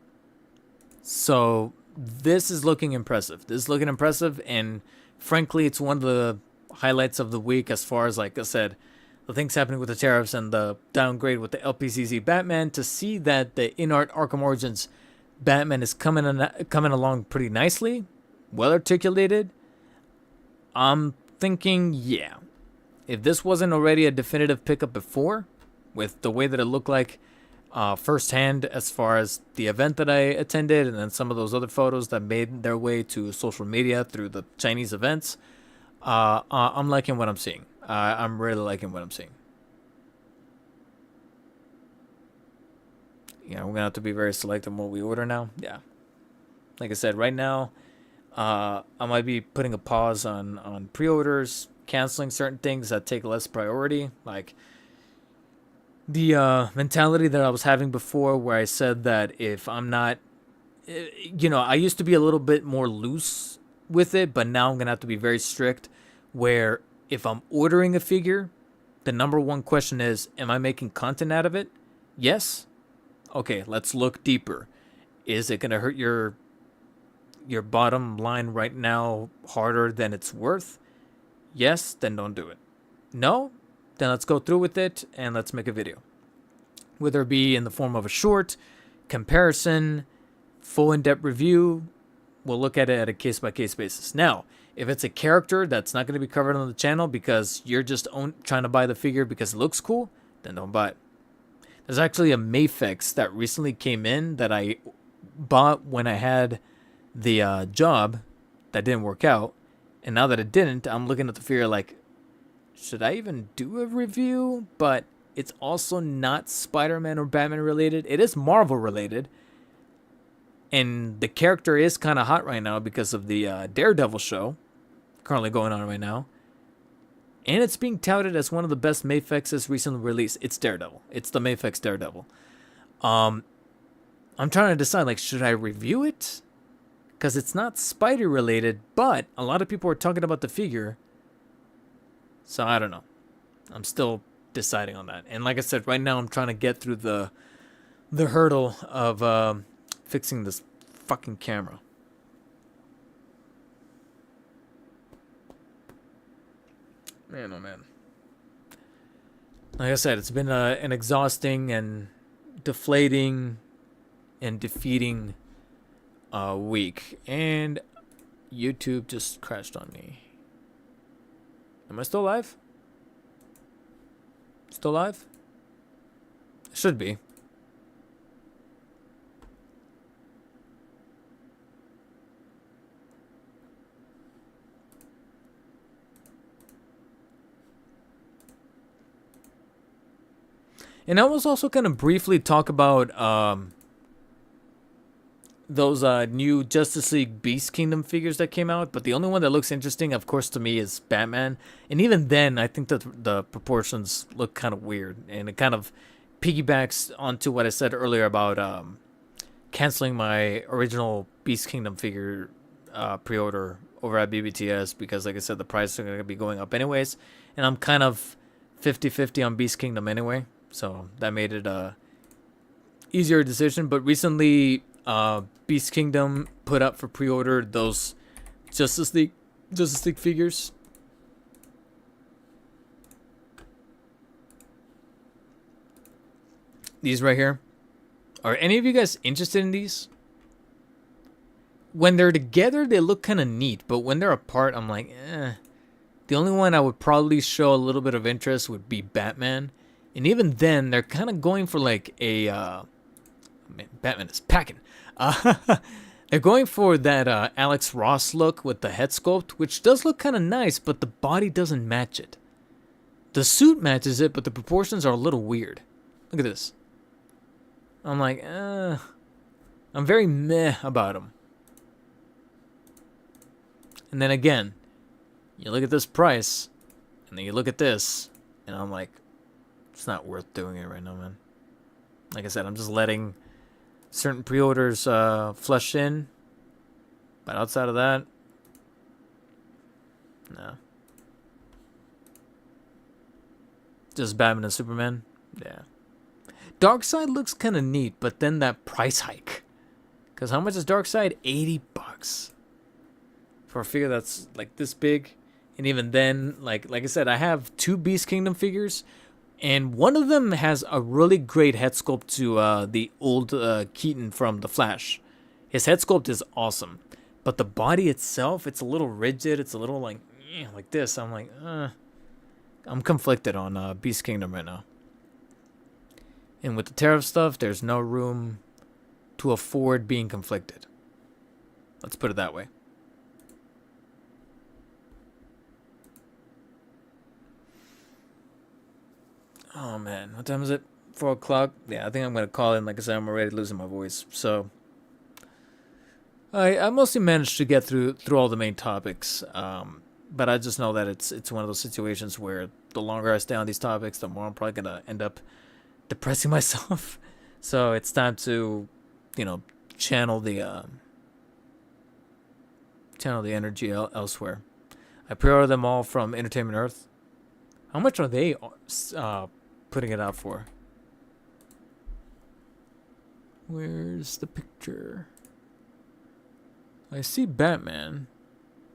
S1: So this is looking impressive. This is looking impressive, and frankly, it's one of the highlights of the week as far as, like I said, the things happening with the tariffs and the downgrade with the LPZZ Batman, to see that the InArt Arkham Origins Batman is coming along pretty nicely, well articulated. I'm thinking, yeah, if this wasn't already a definitive pickup before, with the way that it looked like firsthand as far as the event that I attended, and then some of those other photos that made their way to social media through the Chinese events, I'm liking what I'm seeing. I'm really liking what I'm seeing. Yeah, we're gonna have to be very selective on what we order now. Yeah, like I said, right now, I might be putting a pause on pre-orders, canceling certain things that take less priority, like the mentality that I was having before, where I said that if I'm not, I used to be a little bit more loose with it, but now I'm gonna have to be very strict, where if I'm ordering a figure, the number one question is, am I making content out of it? Yes. Okay, let's look deeper. Is it gonna hurt your bottom line right now harder than it's worth? Yes, then don't do it. No, then let's go through with it and let's make a video. Whether it be in the form of a short, comparison, full in-depth review, we'll look at it at a case-by-case basis. Now, if it's a character that's not going to be covered on the channel because you're just trying to buy the figure because it looks cool, then don't buy it. There's actually a Mafex that recently came in that I bought when I had the job that didn't work out. And now that it didn't, I'm looking at the figure like, should I even do a review? But it's also not Spider-Man or Batman related. It is Marvel related. And the character is kind of hot right now because of the Daredevil show currently going on right now. And it's being touted as one of the best Mafexes recently released. It's Daredevil. It's the Mafex Daredevil. I'm trying to decide, like, should I review it? Because it's not Spider related, but a lot of people are talking about the figure. So I don't know. I'm still deciding on that. And like I said, right now I'm trying to get through the hurdle of fixing this fucking camera. Man, oh man. Like I said, it's been an exhausting and deflating and defeating week. And YouTube just crashed on me. Am I still live? Still live? Should be. And I was also going to briefly talk about those new Justice League Beast Kingdom figures that came out. But the only one that looks interesting, of course, to me is Batman. And even then, I think that the proportions look kind of weird. And it kind of piggybacks onto what I said earlier about canceling my original Beast Kingdom figure pre-order over at BBTS. Because, like I said, the prices are going to be going up anyways. And I'm kind of 50-50 on Beast Kingdom anyway. So that made it a easier decision. But recently, Beast Kingdom put up for pre-order those Justice League figures. These right here. Are any of you guys interested in these? When they're together, they look kind of neat. But when they're apart, I'm like, eh. The only one I would probably show a little bit of interest would be Batman. And even then, they're kind of going for like a... man, Batman is packing. They're going for that Alex Ross look with the head sculpt, which does look kind of nice, but the body doesn't match it. The suit matches it, but the proportions are a little weird. Look at this. I'm like, I'm very meh about them. And then again, you look at this price, and then you look at this, and I'm like, it's not worth doing it right now, man. Like I said, I'm just letting certain pre-orders flush in. But outside of that, no. Just Batman and Superman? Yeah. Darkseid looks kind of neat, but then that price hike. Because how much is Darkseid? $80. For a figure that's like this big And even then, like I said, I have 2 Beast Kingdom figures, and one of them has a really great head sculpt to the old Keaton from The Flash. His head sculpt is awesome, but the body itself, it's a little rigid. It's a little like this. I'm like, I'm conflicted on Beast Kingdom right now. And with the tariff stuff, there's no room to afford being conflicted. Let's put it that way. Oh man, what time is it? 4 o'clock? Yeah, I think I'm going to call in. Like I said, I'm already losing my voice. So I mostly managed to get through all the main topics. But I just know that it's one of those situations where the longer I stay on these topics, the more I'm probably going to end up depressing myself. So it's time to, channel the energy elsewhere. I pre-ordered them all from Entertainment Earth. How much are they putting it out for? Where's the picture? I see Batman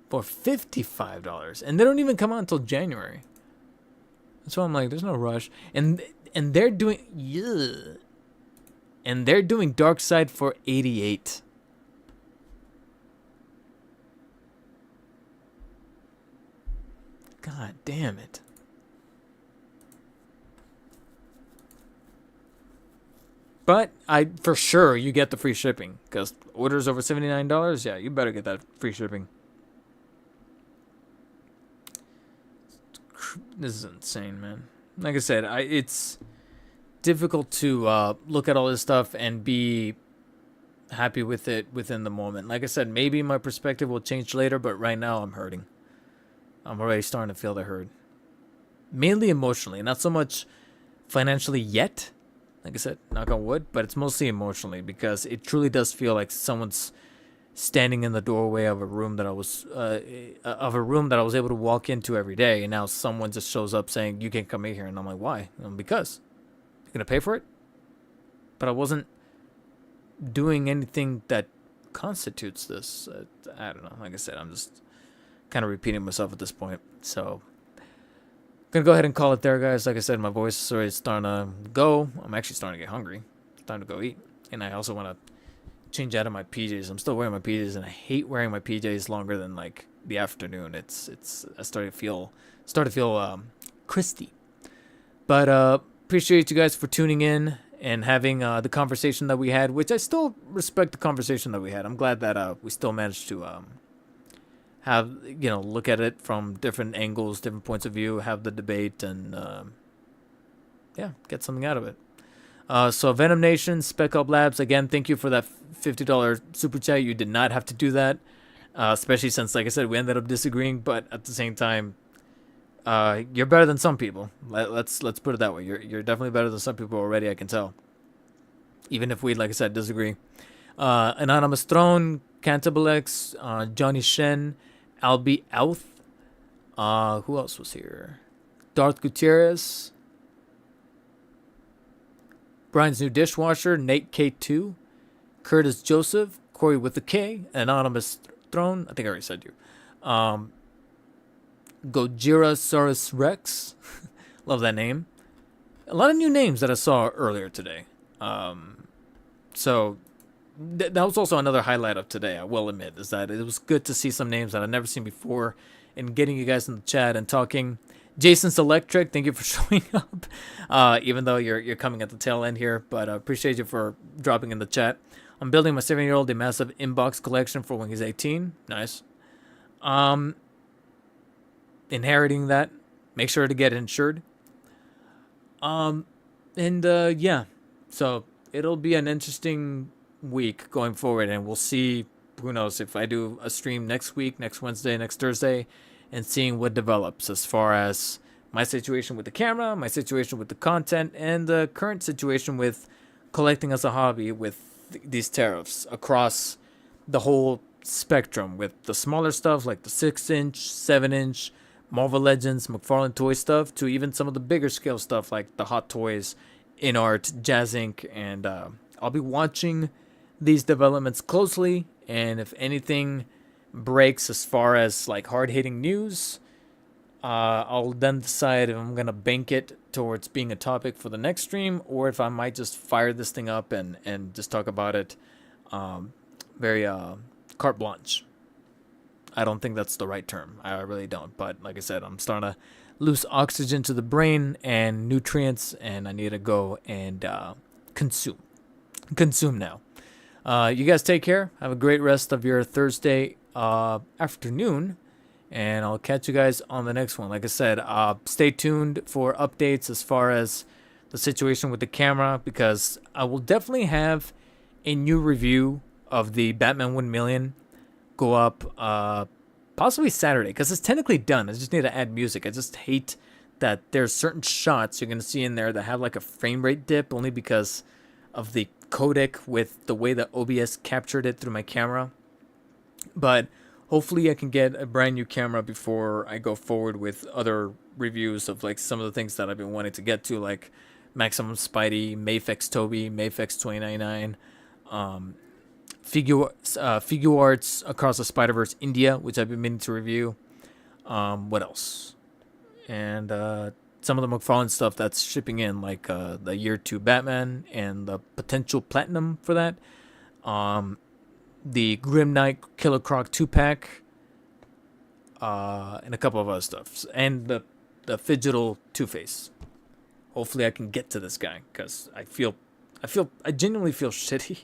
S1: for $55, and they don't even come out until January. That's why I'm like, there's no rush. And they're doing and they're doing Darkseid for $88. God damn it. But for sure you get the free shipping, because orders over $79, yeah, you better get that free shipping. This is insane, man. Like I said, it's difficult to look at all this stuff and be happy with it within the moment. Like I said, maybe my perspective will change later, but right now I'm hurting. I'm already starting to feel the hurt. Mainly emotionally, not so much financially yet. Like I said, knock on wood, but it's mostly emotionally, because it truly does feel like someone's standing in the doorway of a room that I was able to walk into every day, and now someone just shows up saying you can't come in here, and I'm like, why? Because you're gonna pay for it. But I wasn't doing anything that constitutes this. I don't know. Like I said, I'm just kind of repeating myself at this point. So gonna go ahead and call it there, guys. Like I said, my voice is already starting to go. I'm actually starting to get hungry. It's time to go eat. And I also want to change out of my PJs. I'm still wearing my PJs, and I hate wearing my PJs longer than like the afternoon. It's I start to feel crispy. But appreciate you guys for tuning in and having the conversation that we had, which I still respect the conversation that we had. I'm glad that we still managed to have, look at it from different angles, different points of view, have the debate, and get something out of it. So Venom Nation, Spec Up Labs, again, thank you for that $50 super chat. You did not have to do that, especially since, like I said, we ended up disagreeing, but at the same time, you're better than some people. Let's put it that way. You're definitely better than some people already, I can tell. Even if we, like I said, disagree. Anonymous Throne, Cantabilex, Johnny Shen, Albi Outh. Who else was here? Darth Gutierrez. Brian's New Dishwasher, Nate K2, Curtis Joseph, Corey with the K, Anonymous Throne. I think I already said you. Gojirasaurus Rex. Love that name. A lot of new names that I saw earlier today. So that was also another highlight of today, I will admit, is that it was good to see some names that I've never seen before and getting you guys in the chat and talking. Jason's Electric, thank you for showing up, even though you're coming at the tail end here, but I appreciate you for dropping in the chat. I'm building my 7-year-old a massive inbox collection for when he's 18. Nice. Inheriting that. Make sure to get insured. So it'll be an interesting week going forward, and we'll see, who knows, if I do a stream next week, next Wednesday, next Thursday, and seeing what develops as far as my situation with the camera, my situation with the content, and the current situation with collecting as a hobby with these tariffs across the whole spectrum, with the smaller stuff like the 6-inch, 7-inch, Marvel Legends, McFarlane Toy stuff, to even some of the bigger scale stuff like the Hot Toys, InArt, Jazz Inc., and I'll be watching these developments closely, and if anything breaks as far as like hard-hitting news, I'll then decide if I'm gonna bank it towards being a topic for the next stream, or if I might just fire this thing up and just talk about it, very carte blanche. I don't think that's the right term. I really don't. But like I said, I'm starting to lose oxygen to the brain and nutrients, and I need to go and consume now. You guys take care. Have a great rest of your Thursday afternoon, and I'll catch you guys on the next one. Like I said, stay tuned for updates as far as the situation with the camera, because I will definitely have a new review of the Batman 1 million go up possibly Saturday, because it's technically done. I just need to add music. I just hate that there's certain shots you're going to see in there that have like a frame rate dip only because of the codec with the way that OBS captured it through my camera. But hopefully I can get a brand new camera before I go forward with other reviews of like some of the things that I've been wanting to get to, like Maximum Spidey, Mafex Toby, Mafex 2099, Figure Arts Across the Spider-Verse India, which I've been meaning to review. What else? And some of the McFarlane stuff that's shipping in, like the Year 2 Batman and the potential platinum for that. The Grim Knight Killer Croc 2-pack. And a couple of other stuff. And the Phygital Two-Face. Hopefully I can get to this guy, because I genuinely feel shitty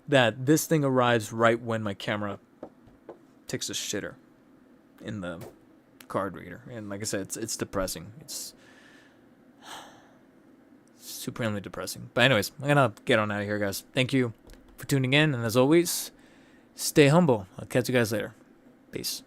S1: that this thing arrives right when my camera takes a shitter in the card reader. And like I said, it's depressing. It's supremely depressing. But anyways, I'm gonna get on out of here, guys. Thank you for tuning in, and as always, stay humble. I'll catch you guys later. Peace.